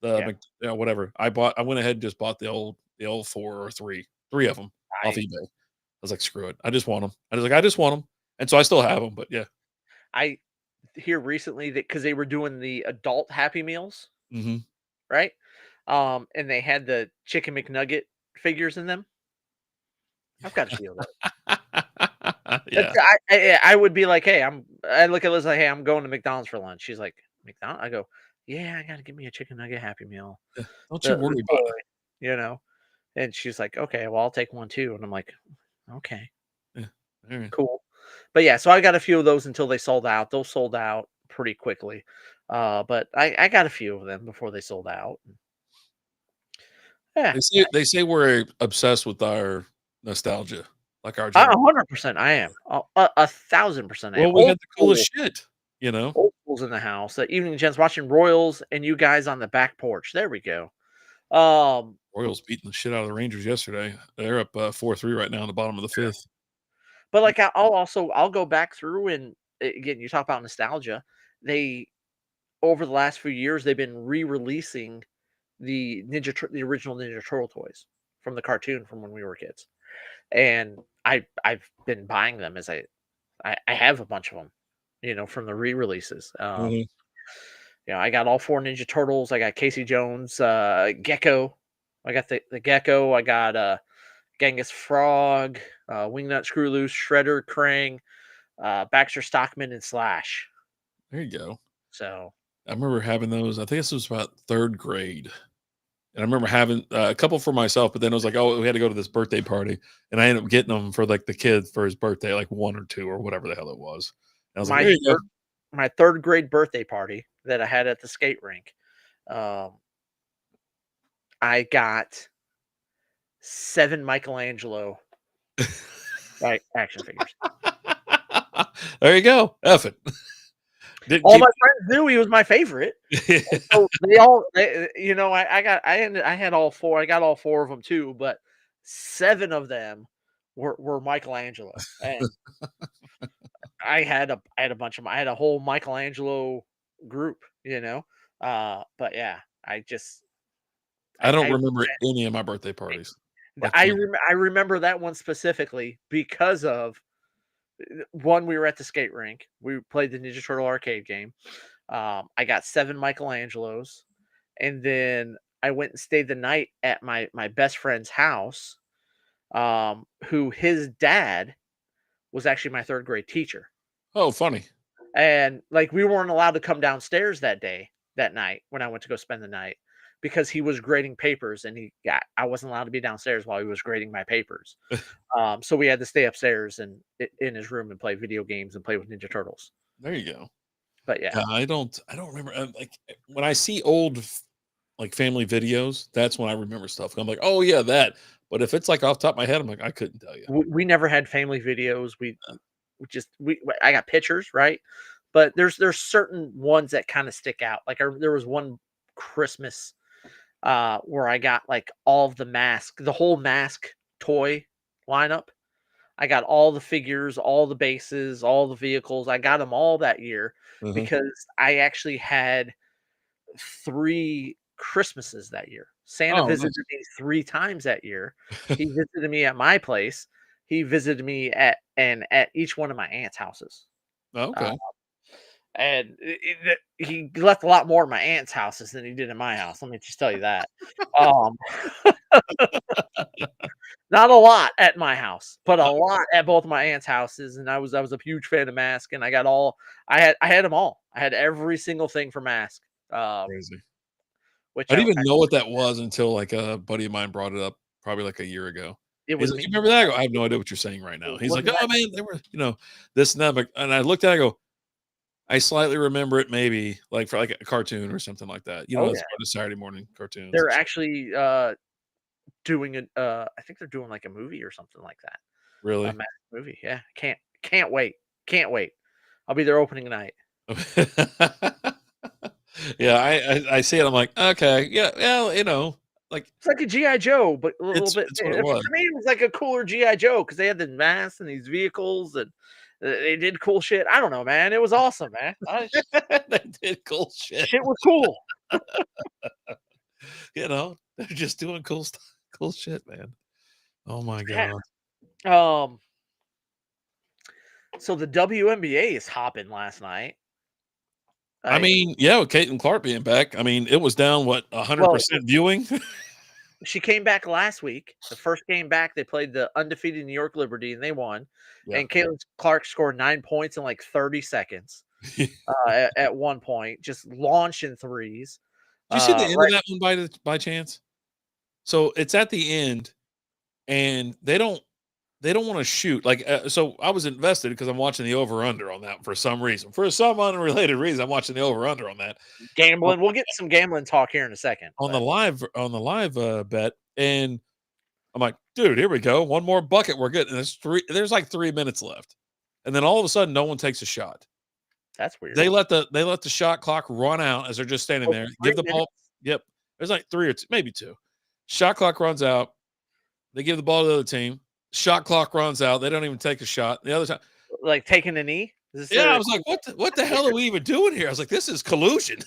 Yeah, whatever, I went ahead and just bought the old four or three of them off I eBay. I was like, screw it, I just want them. I just want them, and so I still have them. But yeah, I hear recently that because they were doing the adult Happy Meals, hmm right? And they had the chicken McNugget figures in them. I've got a few of those. yeah, I would be like, "Hey, I look at Liz like, hey, I'm going to McDonald's for lunch." She's like, "McDonald's?" I go, "Yeah, I gotta give me a chicken nugget Happy Meal, yeah. Don't you the worry about toy, it. you know." And she's like, "Okay, well, I'll take one too." And I'm like, "Okay, Yeah, all right. cool." But yeah, so I got a few of those until they sold out. Those sold out pretty quickly. But I got a few of them before they sold out. Yeah, They say we're obsessed with our nostalgia, like our generation. 100% I am. 1,000% I am. Well, we had the coolest shit, you know? Old school's in the house. Evening gents watching Royals and you guys on the back porch. There we go. Um, Royals beating the shit out of the Rangers yesterday. They're up 4-3 right now in the bottom of the 5th. but like I'll go back through and again, you talk about nostalgia. They over the last few years they've been re-releasing the original Ninja Turtle toys from the cartoon from when we were kids, and I've been buying them as I have a bunch of them, from the re-releases. Mhm. I got all four Ninja Turtles. I got Casey Jones, Gecko. I got the Gecko. I got Genghis Frog, Wingnut Screwloose, Shredder, Krang, Baxter Stockman, and Slash. There you go. So I remember having those. I think this was about 3rd grade. And I remember having a couple for myself, but then it was like, oh, we had to go to this birthday party. And I ended up getting them for like the kid for his birthday, like 1 or 2 or whatever the hell it was. And I was like, my there you go. my third grade birthday party that I had at the skate rink, um, I got 7 Michelangelo action figures. There you go. F it. Didn't All keep. my friends knew he was my favorite. So I had all 4. I got all 4 of them too, but 7 of them were Michelangelo, and I had a bunch of 'em. I had a whole Michelangelo group, but yeah, I don't I remember any of my birthday parties. Like, I remember that one specifically because of one, we were at the skate rink. We played the Ninja Turtle arcade game. I got 7 Michelangelos, and then I went and stayed the night at my best friend's house, who his dad was actually my third grade teacher. oh, funny. And like we weren't allowed to come downstairs that night when I went to go spend the night because he was grading papers and I wasn't allowed to be downstairs while he was grading my papers. So we had to stay upstairs and in his room and play video games and play with Ninja Turtles. There you go. But yeah, Yeah, I don't remember. Like when I see old like family videos, that's when I remember stuff. I'm like, oh yeah, that. But if it's like off the top of my head, I'm like, I couldn't tell you. we never had family videos. We I got pictures, right? But there's certain ones that kind of stick out. Like there was one Christmas where I got like all of the whole mask toy lineup. I got all the figures, all the bases, all the vehicles. I got them all that year Mhm. because I actually had 3 Christmases that year. Santa Oh, visited nice. me 3 times that year. He visited me at my place. He visited me at each one of my aunt's houses. Uh, Okay. and he left a lot more at my aunt's houses than he did in my house. Let me just tell you that. Um, Not a lot at my house, but a Uh, lot at both of my aunt's houses. And I was a huge fan of Mask, and I had them all. I had every single thing for Mask. Um, Crazy. which I I, didn't even I know what that was until like a buddy of mine brought it up probably like a year ago. it He's was like, "You me. remember that?" I go, "I have no idea what you're saying right now." He's What like, is "Oh that? man, they were, this and that." And I looked at it, I go, I slightly remember it maybe like for like a cartoon or something like that. Oh It's yeah, part of Saturday morning cartoons they're and shit. actually doing it. I think they're doing like a movie or something like that. A Really? Mask movie. Yeah, can't wait. Can't wait. I'll be there opening night. Yeah, I see it. I'm like, okay, yeah, well, like It's like a GI Joe, but a little bit. it's what it was. For me, it was like a cooler GI Joe because they had the masks and these vehicles, and they did cool shit. I don't know, man. It was awesome, man. They did cool shit. Shit was cool. They're just doing cool stuff, cool shit, man. Oh my Yeah. god. Um. So the WNBA is hopping last night. I I mean, yeah, with Caitlin Clark being back, I mean, it was down what well, 100% viewing. she came back last week. The first game back, they played the undefeated New York Liberty, and they won. Yeah. And Caitlin Clark scored 9 points in like 30 seconds. At one point, just launching threes. Did you see the end of Right. that one by chance? So it's at the end, and they don't. they don't want to shoot. Like, so I was invested because I'm watching the over under on that for some reason. For some unrelated reason, I'm watching the over under on that. On Gambling. We'll get some gambling talk here in a second. on the But live bet, and I'm like, dude, here we go. One more bucket, we're good. And there's like 3 minutes left. And then all of a sudden, no one takes a shot. that's weird. They let the shot clock run out as they're just standing Oh, there. Give 3 the minutes? ball. Yep. There's like three or two, maybe two. Shot clock runs out. They give the ball to the other team. Shot clock runs out. They don't even take a shot. The other time, Like taking a knee? Is yeah, I this was like, what the hell are we even doing here? I was like, this is collusion.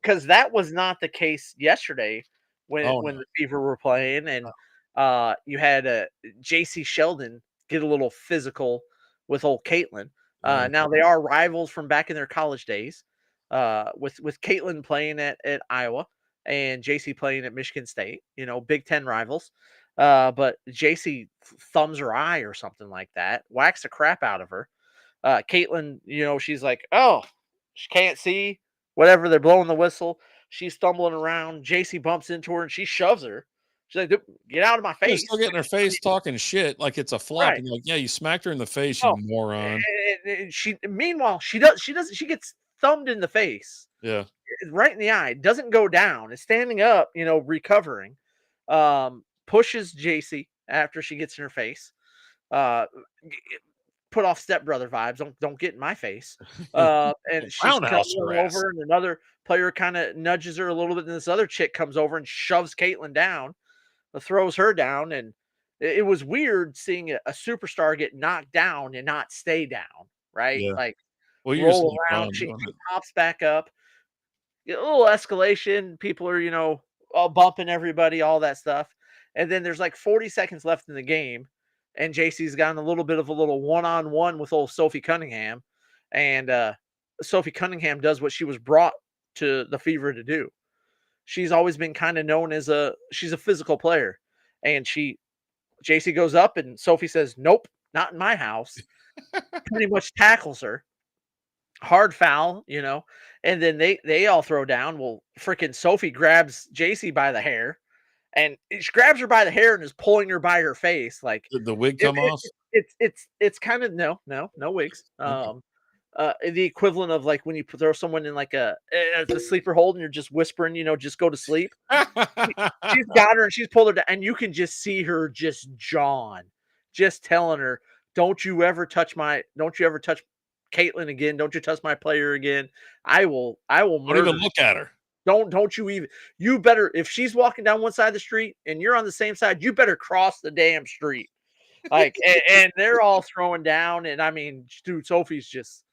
because that was not the case yesterday Oh when no. the Fever were playing, and you had JC Sheldon get a little physical with old Caitlin. Yeah. Now they are rivals from back in their college days. With Caitlin playing at Iowa and JC playing at Michigan State, Big Ten rivals. But JC thumbs her eye or something like that, whacks the crap out of her. Caitlin, she's like, oh, she can't see, whatever. They're blowing the whistle. She's stumbling around. JC bumps into her and she shoves her. She's like, get out of my They're face. still getting her face talking shit like it's a flop. Right. And you're like, yeah, you smacked her in the face, you Oh, moron. meanwhile, she gets thumbed in the face, Yeah. right in the eye. Doesn't go down. Is standing up, recovering. Pushes JC after she gets in her face. Uh, put off stepbrother vibes. Don't get in my face. And she's Roundhouse her stumbling ass. over, and another player kind of nudges her a little bit, and this other chick comes over and shoves Caitlin down, throws her down, and it was weird seeing a superstar get knocked down and not stay down, right? Yeah. Like Well, you're just roll around. LeBron She doing it. pops back up. A little escalation. People are, all bumping everybody, all that stuff. And then there's like 40 seconds left in the game. And JC's gotten a little bit of a little one-on-one with old Sofie Cunningham. And Sofie Cunningham does what she was brought to the Fever to do. She's always been kind of known as she's a physical player. And JC goes up and Sofie says, nope, not in my house. Pretty much tackles her. Hard foul, and then they all throw down. Well, freaking Sofie grabs JC by the hair, and she grabs her by the hair and is pulling her by her face. Like Did the wig it, come it, off? it's kind of no wigs. Okay. The equivalent of like when you throw someone in like a sleeper hold and you're just whispering, just go to sleep. She's got her and she's pulled her down, and you can just see her just jawing, just telling her, don't you ever touch Caitlin again. Don't you touch my player again. I will Don't even murder. look at her. Don't you even, you better, if she's walking down one side of the street and you're on the same side, you better cross the damn street. Like, and they're all throwing down. And I mean, dude, Sophie's just,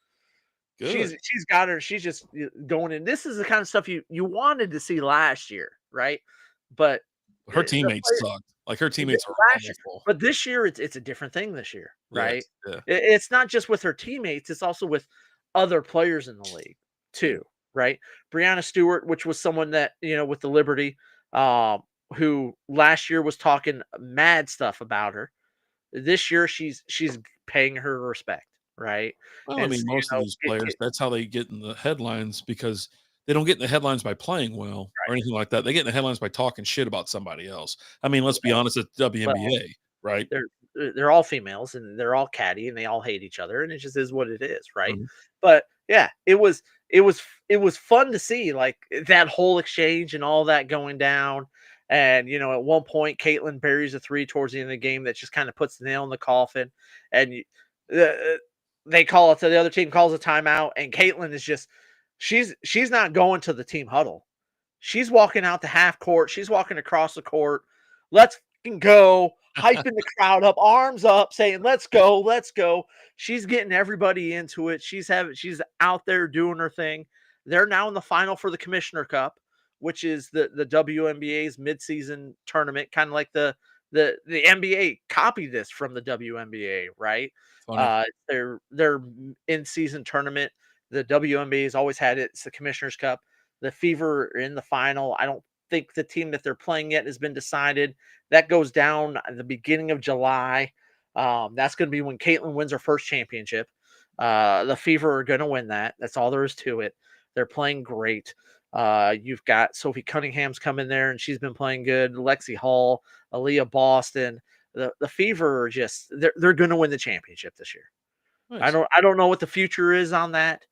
Good. she's got her. She's just going in. This is the kind of stuff you wanted to see last year, right? But Her the teammates sucked. Like her teammates are last year, awful. but this year it's a different thing this year, right? Yes. Yeah. It's not just with her teammates, it's also with other players in the league Yeah. too, right? Brianna Stewart, which was someone that, with the Liberty, who last year was talking mad stuff about her. This year she's paying her respect, right? Well, I And mean, most of these players, that's how they get in the headlines because they don't get in the headlines by playing well or anything like that. They get in the headlines by talking shit about somebody else. I mean, let's be honest, it's well, WNBA, right? they're all females and they're all catty and they all hate each other and it just is what it is, right? Mhm. But yeah, it was fun to see like that whole exchange and all that going down. And at one point, Caitlin buries a three towards the end of the game that just kind of puts the nail in the coffin. And they call it, so the other team calls a timeout, and Caitlin is just she's not going to the team huddle. She's walking out to half court. She's walking across the court. Let's fucking go. Hyping the crowd up, arms up, saying, let's go, let's go. She's getting everybody into it. She's out there doing her thing. They're now in the final for the Commissioner Cup, which is the WNBA's midseason tournament, kind of like the NBA copied this from the WNBA, right? Funny. Their in-season tournament. The WNBA has always had it. It's the Commissioner's Cup. The Fever are in the final. I don't think the team that they're playing yet has been decided. That goes down at the beginning of July. That's going to be when Caitlin wins her first championship. The Fever are going to win that. That's all there is to it. They're playing great. You've got Sofie Cunningham's come in there, and she's been playing good. Lexi Hall, Aaliyah Boston, The Fever are just they're going to win the championship this year. Nice. I don't know what the future is on that.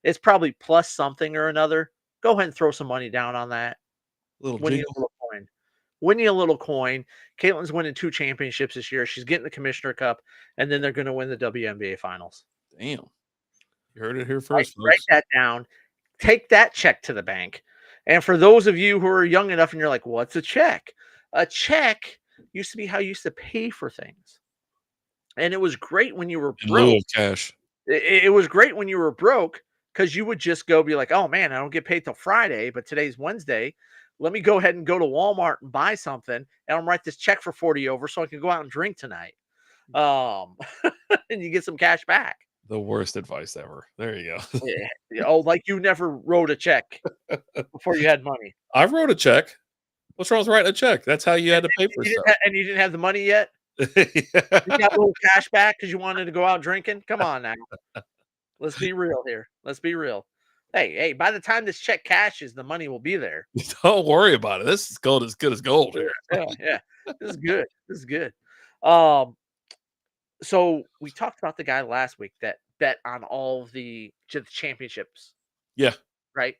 It's probably plus something or another. Go ahead and throw some money down on that. Little Win you a jingle. little coin. Win you a little coin. Caitlin's winning 2 championships this year. She's getting the Commissioner Cup, and then they're going to win the WNBA Finals. Damn. You heard it here Write first, folks. that down. Take that check to the bank. And for those of you who are young enough and you're like, what's a check? A check used to be how you used to pay for things. And it was great when you were In lieu broke. of cash. It was great when you were broke because you would just go be like, oh man, I don't get paid till Friday, but today's Wednesday. Let me go ahead and go to Walmart and buy something, and I'll write this check for 40 over so I can go out and drink tonight. And you get some cash back. The worst advice ever. There you go. Yeah. Oh, like you never wrote a check before you had money. I wrote a check. What's wrong with writing a check? That's how you had to pay for stuff. And you didn't have the money yet? You got a little cash back because you wanted to go out drinking? Come on now. Let's be real here. Let's be real. Hey, by the time this check cashes, the money will be there. Don't worry about it. This is gold as good as gold here. Yeah. This is good. This is good. So we talked about the guy last week that bet on all of the championships. Yeah. Right?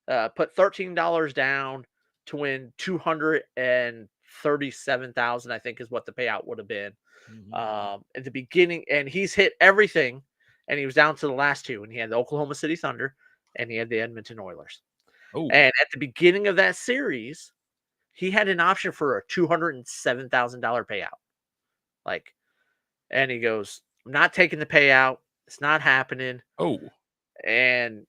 Put $13 down to win 237,000, I think is what the payout would have been. At the beginning, and he's hit everything, and he was down to the last 2, and he had the Oklahoma City Thunder and he had the Edmonton Oilers. Oh. And at the beginning of that series, he had an option for a $207,000 payout. And he goes, I'm not taking the payout. It's not happening. Oh. And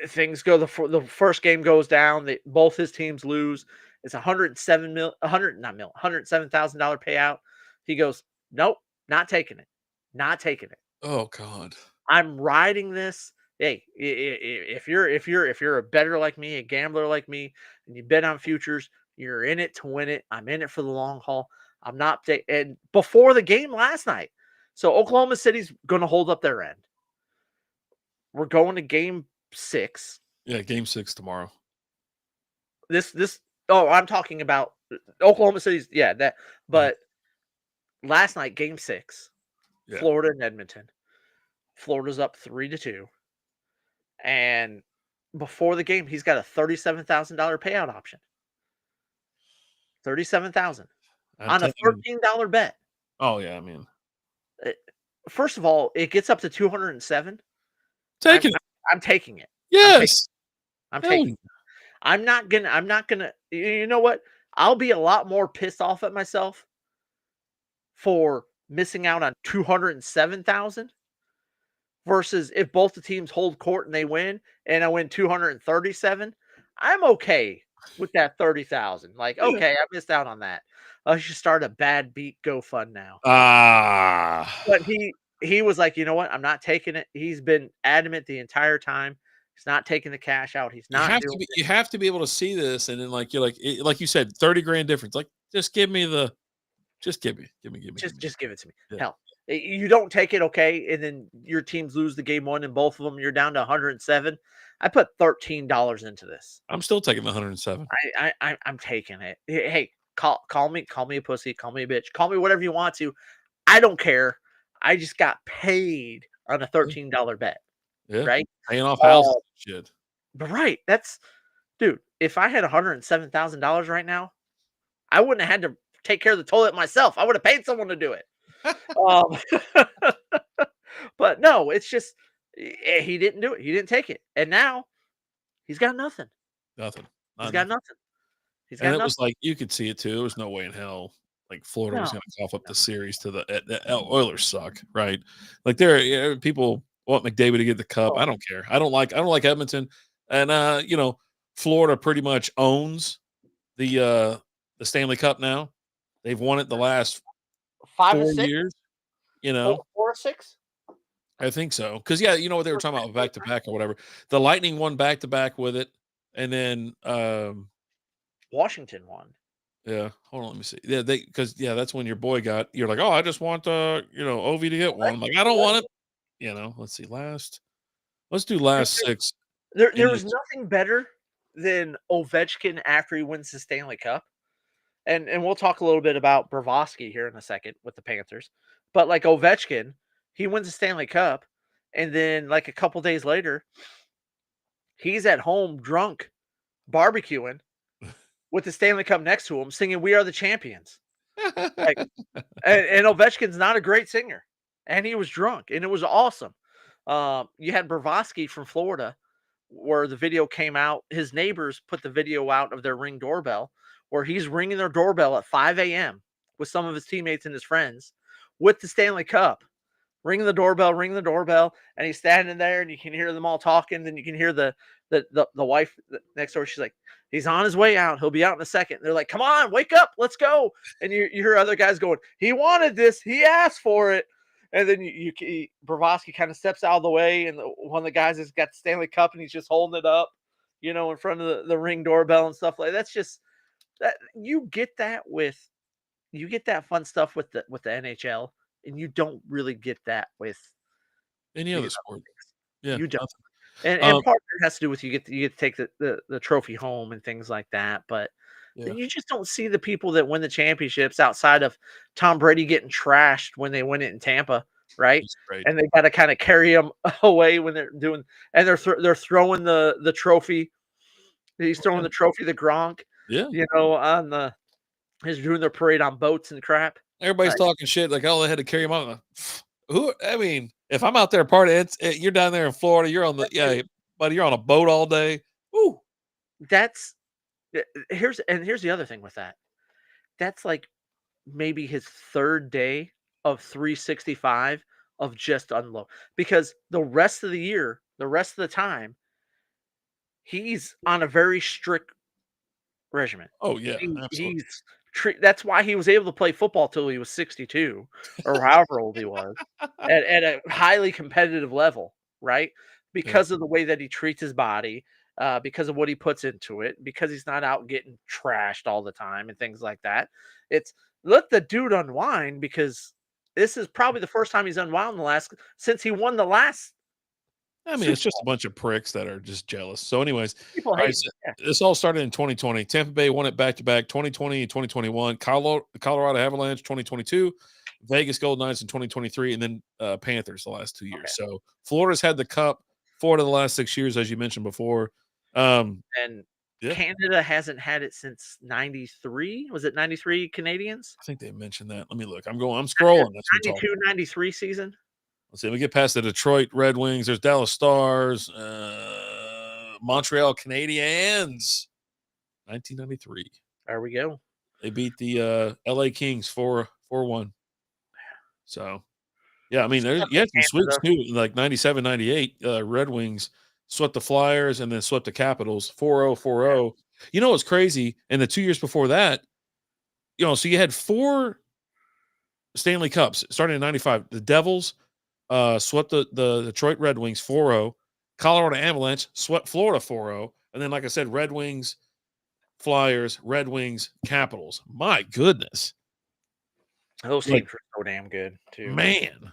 things go, the first game goes down. Both his teams lose. It's $107,000 payout. He goes, nope, not taking it. Not taking it. Oh God. I'm riding this. Hey, if you're a bettor like me, a gambler like me, and you bet on futures, you're in it to win it. I'm in it for the long haul. I'm not and before the game last night. So Oklahoma City's going to hold up their end. We're going to game 6. Yeah, game 6 tomorrow. I'm talking about Oklahoma City's, that. But last night, game 6, Florida and Edmonton. Florida's up 3-2. And before the game, he's got a $37,000 payout option. $37,000 on a $13 bet. Oh yeah, I mean, first of all, it gets up to 207. Taking it. I'm taking it. Yes, I'm taking it. I'm not gonna. You know what? I'll be a lot more pissed off at myself for missing out on 207,000 versus if both the teams hold court and they win, and I win 237. I'm okay with that 30,000. Like, okay, I missed out on that. I should start a bad beat GoFund now. But he was like, you know what? I'm not taking it. He's been adamant the entire time. He's not taking the cash out. He's not. You have to be able to see this, and then like you said, 30 grand difference. Like, just give me. Just give it to me. Yeah. Hell, you don't take it, okay, and then your teams lose the game 1, and both of them you're down to 107. I put $13 into this. I'm still taking the 107. I'm taking it. Hey, call me a pussy, call me a bitch, call me whatever you want to. I don't care. I just got paid on a $13 bet. Yeah, right? Paying off houses and shit. But right, dude. If I had $107,000 right now, I wouldn't have had to take care of the toilet myself. I would have paid someone to do it. But no, it's just he didn't do it. He didn't take it, and now he's got nothing. Nothing. He's got nothing. And it was like you could see it too. There was no way in hell like Florida was going to cough up the series to the Oilers suck, right? Like there, people want McDavid to get the cup. I don't care. I don't like Edmonton, and Florida pretty much owns the Stanley Cup now. They've won it the last 5 4 or 6 years. 4 or 6. I think so. Because you know what they were talking about back to back or whatever. The Lightning won back to back with it, and then Washington won. Yeah, hold on, let me see. Yeah, that's when your boy got. You're like, oh, I just want Ovi to get one. I'm like, I don't want it. Let's see. Let's do last 6. There was nothing better than Ovechkin after he wins the Stanley Cup. and we'll talk a little bit about Bravosky here in a second with the Panthers. But like Ovechkin, he wins the Stanley Cup, and then like a couple days later, he's at home drunk, barbecuing with the Stanley Cup next to him, singing "We Are the Champions." Like, and Ovechkin's not a great singer, and he was drunk, and it was awesome. You had Bravosky from Florida, where the video came out. His neighbors put the video out of their Ring doorbell, where he's ringing their doorbell at 5 a.m. with some of his teammates and his friends with the Stanley Cup. Ring the doorbell, and he's standing there, and you can hear them all talking. Then you can hear the wife next door. She's like, "He's on his way out. He'll be out in a second." And they're like, "Come on, wake up, let's go!" And you hear other guys going, "He wanted this. He asked for it." And then Bravosky kind of steps out of the way, and one of the guys has got the Stanley Cup, and he's just holding it up, in front of the Ring doorbell and stuff like that. That's just that you get that fun stuff with the NHL, and you don't really get that with Any these other other sport. things. Yeah. You don't. Nothing. And part of it has to do with you get to take the trophy home and things like that. But Yeah. you just don't see the people that win the championships outside of Tom Brady getting trashed when they win it in Tampa, right? It's great. And they got to kind of carry him away when they're doing, and they're throwing the trophy. He's throwing the trophy to Gronk, Yeah. on he's doing their parade on boats and crap. Everybody's talking shit like, oh, they had to carry him out. Who? I mean, if I'm out there partying, you're down there in Florida. You're on buddy. You're on a boat all day. Ooh, That's here's the other thing with that. That's like maybe his third day of 365 of just unload, because the rest of the year, the rest of the time, he's on a very strict regimen. oh yeah, absolutely. He's that's why he was able to play football till he was 62 or however old he was at a highly competitive level, right? Yeah. Because of the way that he treats his body, because of what he puts into it, because he's not out getting trashed all the time and things like that. It's let the dude unwind, because this is probably the first time he's unwound since he won the last I mean, Super it's just a Bowl. bunch of pricks that are just jealous. So, anyways, People all right. hate So him. Yeah. this all started in 2020. Tampa Bay won it back to back 2020 and 2021. Colorado Avalanche 2022. Vegas Golden Knights in 2023. And then Panthers the last 2 years. Okay. So, Florida's had the cup 4 of the last 6 years, as you mentioned before. And Yeah. Canada hasn't had it since 93. Was it 93 Canadians? I think they mentioned that. Let me look. I'm scrolling. That's what I'm talking. 92, 93 season. Let's see. Let me get past the Detroit Red Wings. There's Dallas Stars, Montreal Canadiens, 1993. There we go. They beat the LA Kings 4-1. So, yeah, I mean, you had some sweeps too, like 97, 98. Red Wings swept the Flyers and then swept the Capitals 4-0, 4-0. You know what's crazy? And the 2 years before that, so you had 4 Stanley Cups starting in 95. The Devils swept the Detroit Red Wings 4-0. Colorado Avalanche swept Florida 4-0. And then, like I said, Red Wings, Flyers, Red Wings, Capitals. My goodness. Those teams were so damn good, too. Man.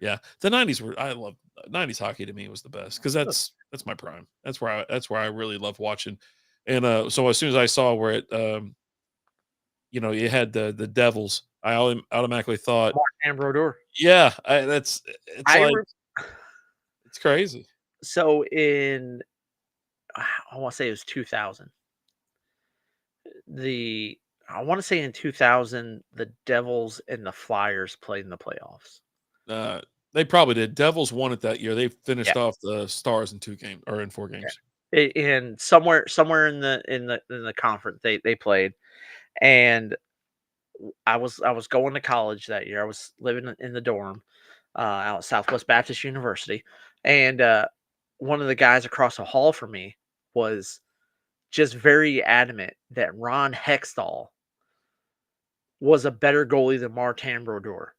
Yeah. The 90s I love 90s hockey. To me was the best, because that's my prime. That's where I really love watching. And so as soon as I saw where it you had the Devils, I automatically thought Martin Brodeur. yeah, it's crazy. So I want to say it was 2000. I want to say in 2000, the Devils and the Flyers played in the playoffs. They probably did. Devils won it that year. They finished off the Stars in 4 games. And somewhere in the conference they played, and I was going to college that year. I was living in the dorm out at Southwest Baptist University, and one of the guys across the hall from me was just very adamant that Ron Hextall was a better goalie than Martin Brodeur.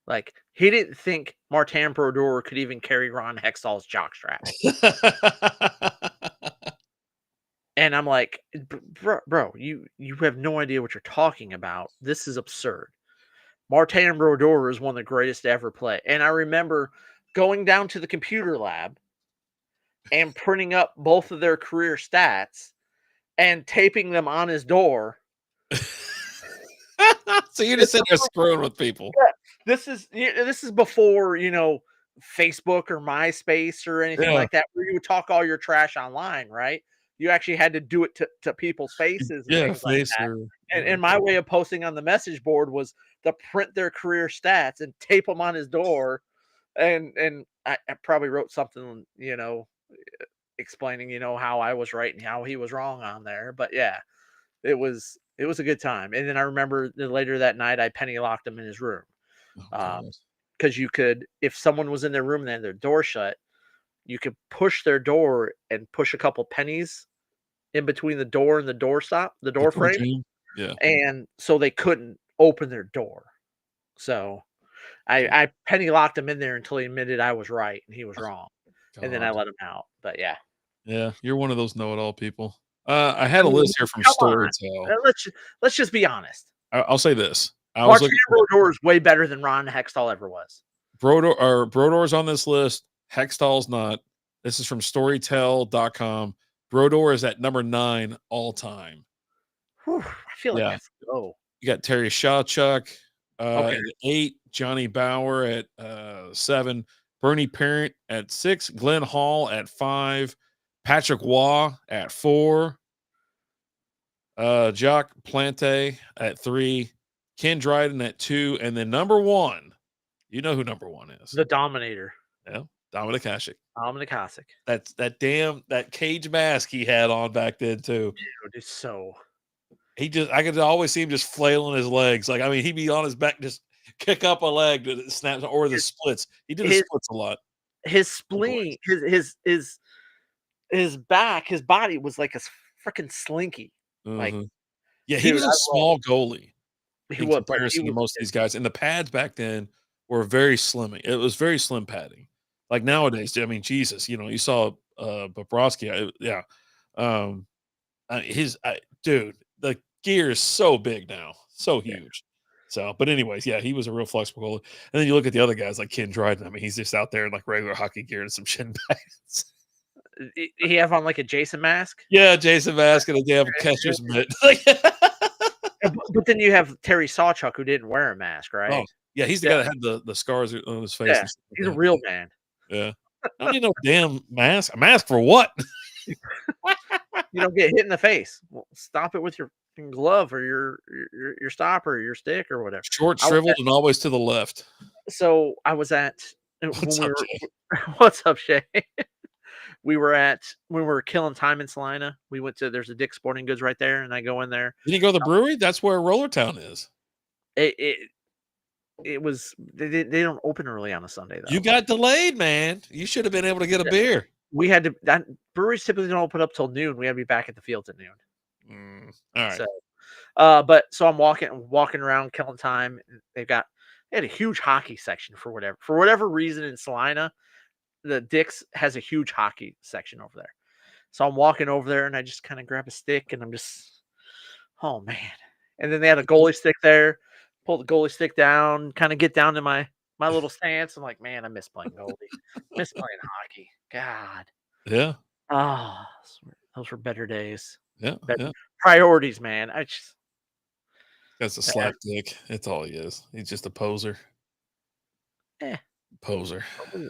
Like, he didn't think Martin Brodeur could even carry Ron Hextall's jockstrap. And I'm like, bro, you have no idea what you're talking about. This is absurd. Martin Brodeur is one of the greatest to ever play. And I remember going down to the computer lab and printing up both of their career stats and taping them on his door So you're just sitting there screwing with people. Yeah, this is before, Facebook or MySpace or anything Yeah. like that, where you would talk all your trash online, right? You actually had to do it to people's faces and Yeah, things like face that. or And my way of posting on the message board was to print their career stats and tape them on his door, and I probably wrote something, explaining, how I was right and how he was wrong on there. But yeah, it was a good time. And then I remember that later that night I penny locked him in his room. oh Um, god. because you could, if someone was in their room and they had their door shut, you could push their door and push a couple pennies in between the door and the The door door frame, jam? Yeah. and so they couldn't open their door. So I penny locked him in there until he admitted I was right and he was wrong, and then I God. let him out. But yeah, Yeah, you're one of those know-it-all people. I I had a mean, list here from come on, Storytel. let's just be honest. I'll say this. I was Martin looking for Brodeur is way better than Ron Hextall ever was. Brodor's on this list. Hextall's not. This is from Storytel.com. Brodor is at number 9 all time. Whew, I feel like Yeah. that's low. You got Terry Shawchuk Okay, at 8, Johnny Bauer at 7, Bernie Parent at 6, Glenn Hall at 5, Patrick Waugh at 4, Jacques Plante at 3, Ken Dryden at 2, and then number 1. You know who number 1 is. the Dominator, Yeah, Dominic Hasek. Dominic Hasek. That cage mask he had on back then too. Dude, it's so. I could always see him just flailing his legs. Like, I mean, he'd be on his back, just kick up a leg that it snaps, or the splits. He did the His splits a lot. his Oh boy. spleen, his back, his body was like a freaking slinky. Like, Mhm. Yeah, he dude, was a I love small goalie he in was, but he comparison to was most of these guys, and the pads back then were very slimming. It was very slim padding. Like nowadays, I mean, Jesus, you saw Bobrovsky. Yeah, um, dude, the gear is so big now, so yeah. huge. So, but anyways, yeah, he was a real flexible goalie. And then you look at the other guys like Ken Dryden. I mean, he's just out there in like regular hockey gear and some shin pads. He have on like a Jason mask. Yeah, Jason Mask and a damn catcher's mitt. But then you have Terry Sawchuk who didn't wear a mask, Oh, right? yeah, he's the Yeah, guy that had the scars on his face yeah. and stuff He's a like real that. man. Yeah. I don't need no damn mask. A mask for what? You don't get hit in the face. Well, stop it with your fucking glove or your stopper or your stick or whatever. Short, I was shriveled, and always to the left. I was at when What's we up, were Jay? what's up, Shay? When we were killing time in Salina, we went to there's a Dick's Sporting Goods right there, and I go in there. Did you go to the brewery? That's where Rollertown is. It it, it was they don't open early on a Sunday You though. got delayed, man. You should have been able to get a Yeah. beer. We had to that breweries typically don't open up till noon. We had to be back at the fields at noon. All right. So but so I'm walking around killing time. And they had a huge hockey section for whatever reason in Salina. The Dick's has a huge hockey section over there. So I'm walking over there and I just kind of grab a stick and I'm just, oh man. And then they had a goalie stick there. Pull the goalie stick down, kind of get down to my little stance. I'm like, man, I miss playing goalie. Miss playing hockey. God. Yeah. Ah, those were better days. Yeah. Better Yeah. priorities, man. I just That's a eh, slap dick. That's all he is. He's just a poser. eh, Poser.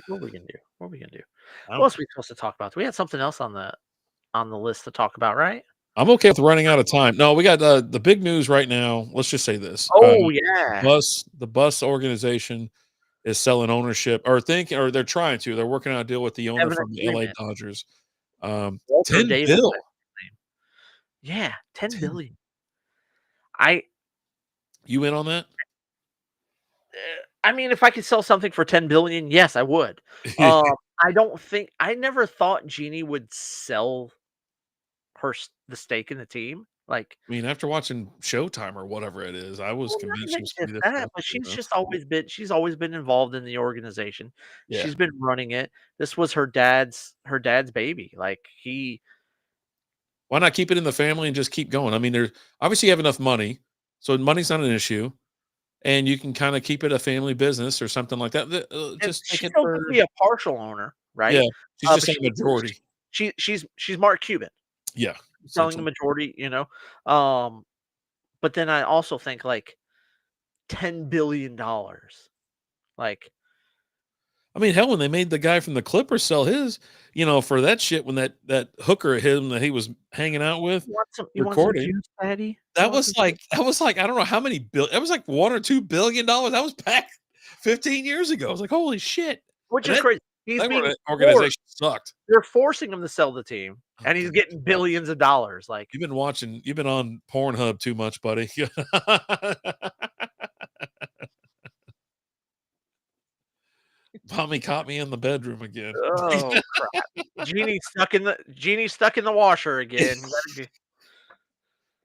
what we gonna do? What we gonna do? What I'm else are we supposed to talk about? We had something else on the list to talk about, right? I'm okay with running out of time. No, we got the big news right now. Let's just say this. Oh yeah. The bus organization is selling ownership or they're trying to. They're working out a deal with the owner Having an from the LA agreement. Dodgers. Walter 10 Davis, bill. I think. Yeah, 10 10. billion. I You in on that? I mean, if I could sell something for 10 billion, yes, I would. Um, I never thought Jeannie would sell the stake in the team. Like, I mean, after watching Showtime or whatever it is, I was well, not convinced she even was gonna just be there that, forever, but you know? she's always been involved in the organization. Yeah. She's been running it. This was her dad's baby. Like Why not keep it in the family and just keep going? I mean, there's obviously you have enough money, so money's not an issue, and you can kinda keep it a family business or something like that. and Just take she's it still for gonna be a partial owner, yeah. right? She's just But not a majority. she's Mark Cuban Yeah, selling the essentially. majority. Um, but then I also think like $10 billion. Like, I mean, hell, when they made the guy from the Clippers sell his, for that shit, when that hooker hit him that he was hanging out with, you want some recording, juice, Patty? that was like I don't know how many it was like $1 or $2 billion. That was back 15 years ago. I was like, holy shit! Which And is crazy. He's that being organization sucked. They're forcing him to sell the team, Oh, and he's getting billions of dollars. Like, you've been on Pornhub too much, buddy. Mommy caught me in the bedroom again. oh crap! Genie's stuck in the washer again.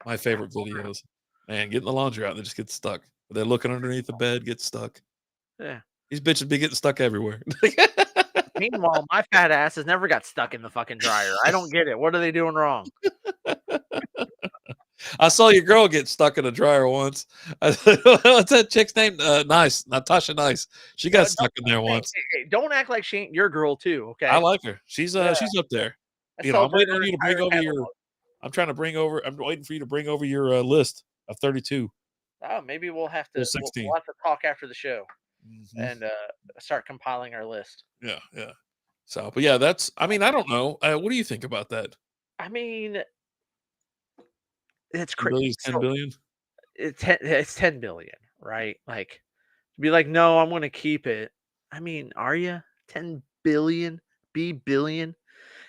My favorite videos. Man, getting the laundry out and they just get stuck. They're looking underneath the bed, get stuck. Yeah. These bitches be getting stuck everywhere. Meanwhile, my fat ass has never got stuck in the fucking dryer. I don't get it. What are they doing wrong? I saw your girl get stuck in a dryer once. What's that chick's name? Nice, Natasha Nice. She got stuck in there once. Hey, don't act like she ain't your girl too. Okay, I like her. She's up there. I'm waiting on you to bring over your. I'm waiting for you to bring over your list of 32. Oh, maybe we'll have to. 16. We'll have to talk after the show and start compiling our list. Yeah. So, but yeah, that's. I mean, I don't know. What do you think about that? I mean, it's crazy. 10 billion. It's 10 billion, right? Like, to be like, no, I'm going to keep it. I mean, are you 10 billion? Billion?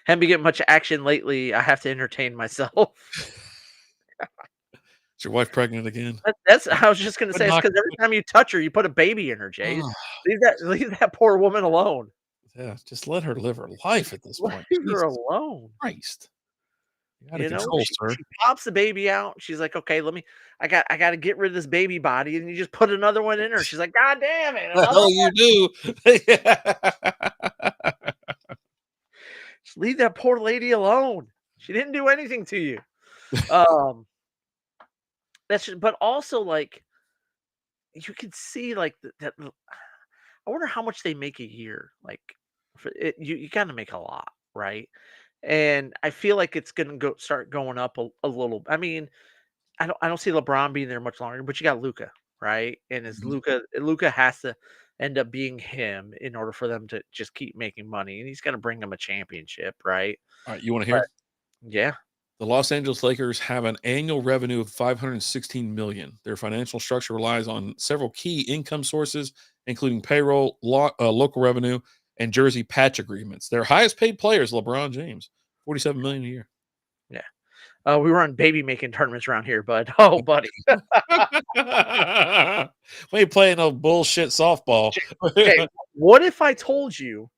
Haven't been getting much action lately. I have to entertain myself. Is your wife pregnant again? That's. I was just going to say, it's because every time you touch her, you put a baby in her. Jay, leave that poor woman alone. Yeah, just let her live her life at this point. Leave her alone. Christ. She pops the baby out. She's like, okay, I got to get rid of this baby body. And you just put another one in her. She's like, God damn it. Oh, you do. Just leave that poor lady alone. She didn't do anything to you. But also, like, you could see like that. I wonder how much they make a year. Like, for it, you got to make a lot, right? And I feel like it's going to start going up a little. I mean, I don't see LeBron being there much longer, but you got Luka, right? And Luka has to end up being him in order for them to just keep making money, and he's going to bring them a championship, right? All right, you want to hear? Yeah. The Los Angeles Lakers have an annual revenue of $516 million. Their financial structure relies on several key income sources, including payroll, local revenue, and jersey patch agreements. Their highest paid player is LeBron James, $47 million a year. Yeah. We run baby making tournaments around here, bud. Oh, buddy. We ain't playing no bullshit softball. Okay, what if I told you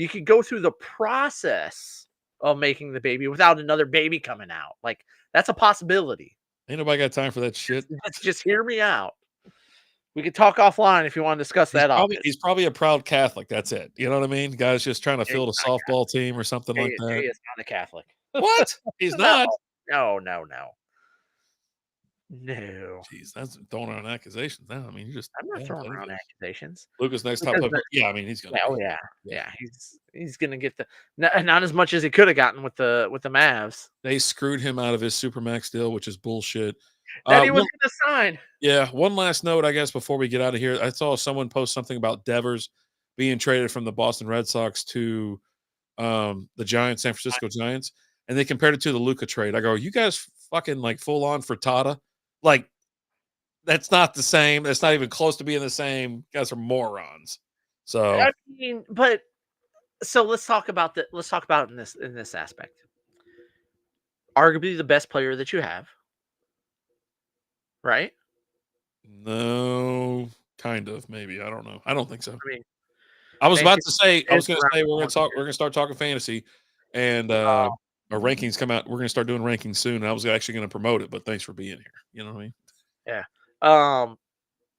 could go through the process of making the baby without another baby coming out? Like, that's a possibility. Ain't nobody got time for that shit. Just hear me out. We could talk offline if you want to discuss that. He's probably a proud Catholic. That's it. You know what I mean? Guy's just trying to field a softball team or something like that. He is not a Catholic. What? He's not. No. Jeez, that's throwing around accusations now. I mean, I'm not throwing around accusations. Lucas next top player. Yeah, I mean, he's gonna. Oh yeah. He's gonna get not as much as he could have gotten with the Mavs. They screwed him out of his Supermax deal, which is bullshit. That he was gonna sign. Yeah. One last note, I guess, before we get out of here. I saw someone post something about Devers being traded from the Boston Red Sox to the Giants, San Francisco Giants, and they compared it to the Luka trade. I go, you guys fucking like full on for Tata? Like, that's not the same. That's not even close to being the same. You guys are morons. So I mean, but so let's talk about it in this aspect. Arguably the best player that you have, right? No, kind of, maybe. I don't know. I don't think so. I mean, I was going to say we're gonna start talking fantasy, and our rankings come out. We're gonna start doing rankings soon. And I was actually gonna promote it, but thanks for being here. You know what I mean? Yeah.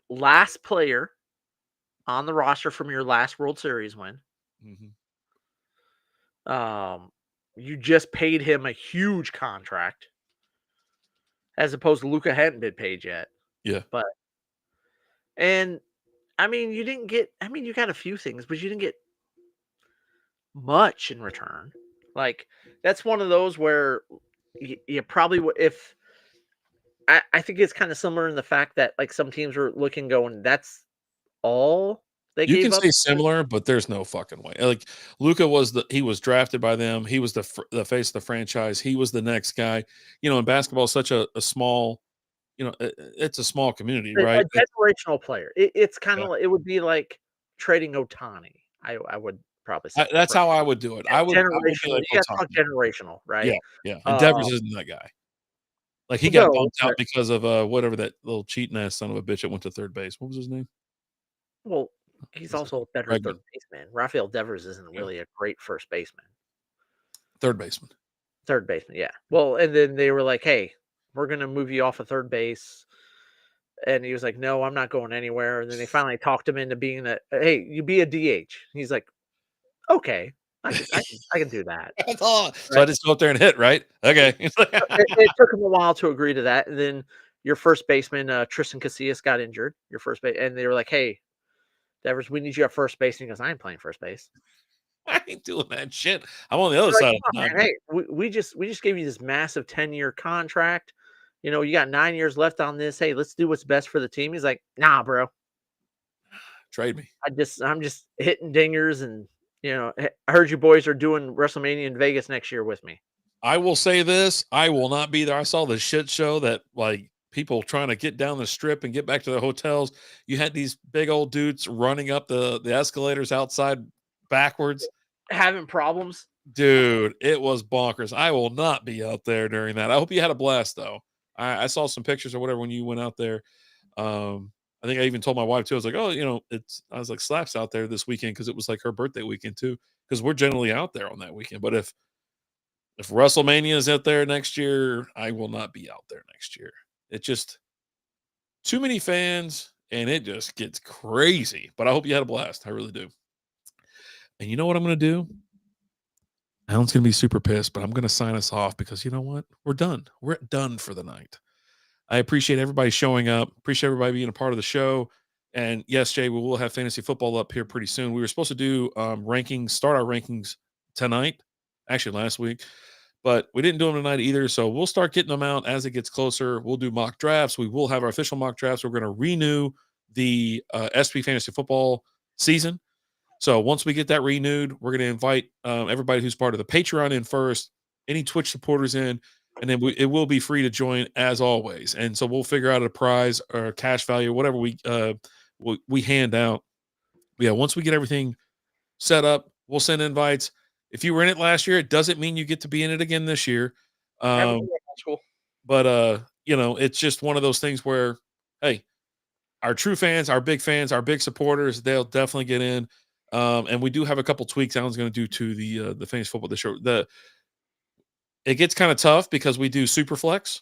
Last player on the roster from your last World Series win. Mm-hmm. You just paid him a huge contract, as opposed to Luka hadn't been paid yet. Yeah. And I mean, you didn't get. I mean, you got a few things, but you didn't get much in return. Like, that's one of those where you probably would if. I think it's kind of similar in the fact that like some teams were looking, going, that's all they You gave can up. say similar, but there's no fucking way. Like Luca he was drafted by them. He was the face of the franchise. He was the next guy. You know, and basketball is such a small, it's a small community, A right? generational player. It's kind Yeah. of, it would be like trading Otani. I would probably say That's for how I would do it. I would be generational. like You got to talk Otani. generational, Yeah, right? yeah. And Uh, Devers isn't that guy. Like he got no, bumped out because of whatever that little cheating ass son of a bitch that went to third base. What was his name? well, he's Was it also a better third Bregman? baseman. Rafael Devers isn't Yeah. really a great first baseman. Third baseman. Third baseman, yeah. Well, and then they were like, "Hey, we're gonna move you off of third base," and he was like, "No, I'm not going anywhere." And then they finally talked him into being "Hey, you be a DH." He's like, "Okay, I can do that." That's all. So I Right? just go up there and hit, right? Okay. It took him a while to agree to that, and then your first baseman, Tristan Casillas, got injured. Your first base, and they were like, "Hey, Devers, we need you at first base." And he goes, "I ain't playing first base." I ain't doing that shit. I'm on the other They're like, side of "Come the on, man. diamond. Hey, we just gave you this massive 10-year contract. You got 9 years left on this. Hey, let's do what's best for the team." He's like, "Nah, bro. Trade me. I'm just hitting dingers, and I heard you boys are doing WrestleMania in Vegas next year with me." I will say this, I will not be there. I saw the shit show that like people trying to get down the strip and get back to their hotels. You had these big old dudes running up the escalators outside backwards. Having problems. Dude, it was bonkers. I will not be out there during that. I hope you had a blast though. I saw some pictures or whatever when you went out there. I think I even told my wife too. I was like, oh, I was like, Slaps out there this weekend because it was like her birthday weekend too. Because we're generally out there on that weekend. But if WrestleMania is out there next year, I will not be out there next year. It just too many fans and it just gets crazy. But I hope you had a blast. I really do. And you know what I'm going to do? Alan's going to be super pissed, but I'm going to sign us off because you know what? We're done. We're done for the night. I appreciate everybody showing up. Appreciate everybody being a part of the show. And yes, Jay, we will have fantasy football up here pretty soon. We were supposed to do rankings, start our rankings tonight, actually last week, but we didn't do them tonight either. So we'll start getting them out as it gets closer. We'll do mock drafts. We will have our official mock drafts. We're going to renew the SP Fantasy Football season. So once we get that renewed, we're going to invite everybody who's part of the Patreon in first, any Twitch supporters in, and then it will be free to join as always. And so we'll figure out a prize or a cash value, whatever we hand out. But yeah, once we get everything set up, we'll send invites. If you were in it last year, it doesn't mean you get to be in it again this year. That's cool. But it's just one of those things where, hey, our true fans, our big supporters, they'll definitely get in. And we do have a couple tweaks Alan's going to do to the fantasy football this show. It gets kind of tough because we do super flex,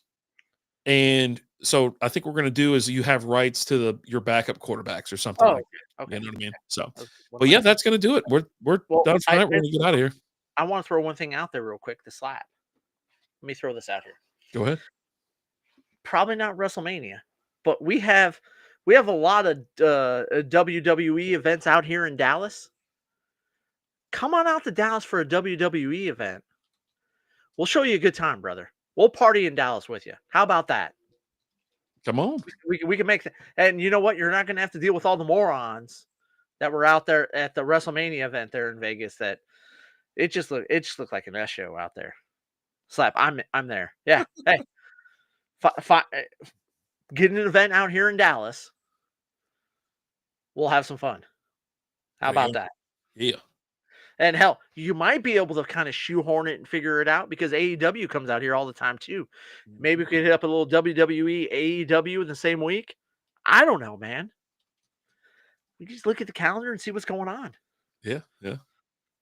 and so I think what we're going to do is you have rights to your backup quarterbacks or something like that. Okay. You know what I mean? So, One but yeah, last that's going to do it. We're Well, done for I tonight. We're going to get out of here. I want to throw one thing out there real quick. The slap. Let me throw this out here. Go ahead. Probably not WrestleMania, but we have a lot of WWE events out here in Dallas. Come on out to Dallas for a WWE event. We'll show you a good time, brother. We'll party in Dallas with you. How about that? Come on. We can make that. And you know what? You're not going to have to deal with all the morons that were out there at the WrestleMania event there in Vegas. That it just looked like an S show out there. Slap. I'm there. Yeah. Hey, get an event out here in Dallas. We'll have some fun. How about that? Yeah. And hell, you might be able to kind of shoehorn it and figure it out because AEW comes out here all the time too. Maybe we could hit up a little WWE, AEW in the same week. I don't know, man. We just look at the calendar and see what's going on. Yeah. Yeah.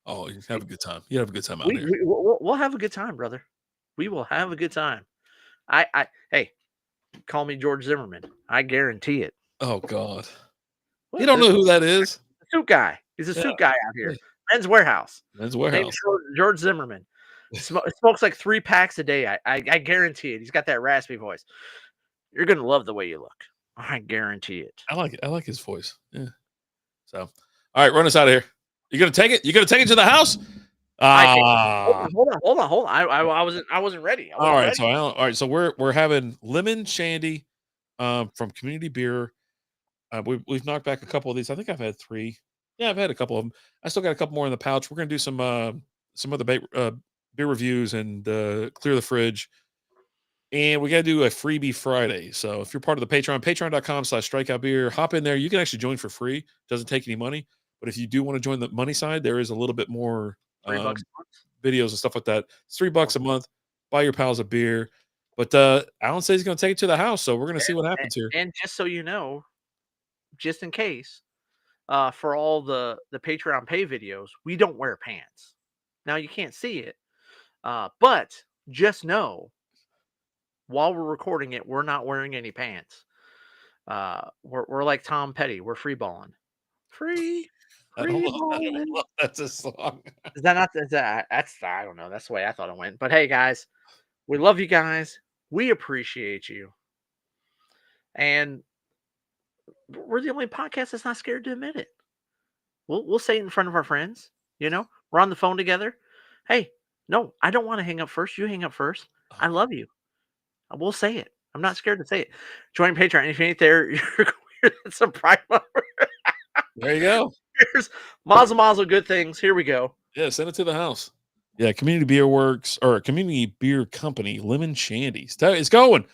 Oh, you have a good time. You have a good time out here. We'll have a good time, brother. We will have a good time. Hey, call me George Zimmerman. I guarantee it. Oh God. You don't know who that is? Suit guy. He's a suit guy out here. Men's Warehouse. Men's Warehouse. George Zimmerman. Smokes like 3 packs a day. I guarantee it. He's got that raspy voice. You're gonna love the way you look. I guarantee it. I like it. I like his voice. Yeah. So, all right, run us out of here. You gonna take it? You gonna take it to the house? I can't. Ah. Hold on. I wasn't ready. I All wasn't right. ready. So all right. So we're having lemon shandy from Community Beer. We've knocked back a couple of these. I think I've had 3. Yeah, I've had a couple of them. I still got a couple more in the pouch. We're gonna do some other beer reviews and clear the fridge. And we got to do a freebie Friday. So if you're part of the patreon.com/strikeoutbeer, hop in there. You can actually join for free. Doesn't take any money. But if you do want to join the money side, there is a little bit more $3 a month. videos and stuff like that. It's $3 a month. Buy your pals a beer. But Alan says he's going to take it to the house. So we're going to see what happens here. And just so you know, just in case, for all the Patreon pay videos, we don't wear pants. Now you can't see it, but just know while we're recording it, we're not wearing any pants. We're like Tom Petty. We're free balling. Free, I don't free know. I don't balling. know if that's a song. Is that not? That's I don't know. That's the way I thought it went. But hey, guys, we love you guys. We appreciate you, and we're the only podcast that's not scared to admit it. We'll say it in front of our friends. We're on the phone together. Hey, no, I don't want to hang up first. You hang up first. I love you. We'll say it. I'm not scared to say it. Join Patreon. If you ain't there, you're weird. It's a prime number. There you go. Here's mazel mazel good things. Here we go. Yeah, send it to the house. Yeah, Community Beer Works or Community Beer Company, Lemon Shandy. It's going.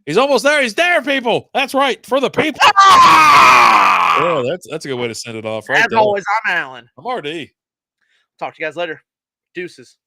He's almost there. He's there, people. That's right. For the people. Oh, that's a good way to send it off. Right As there. always, I'm Alan. I'm RD. Talk to you guys later. Deuces.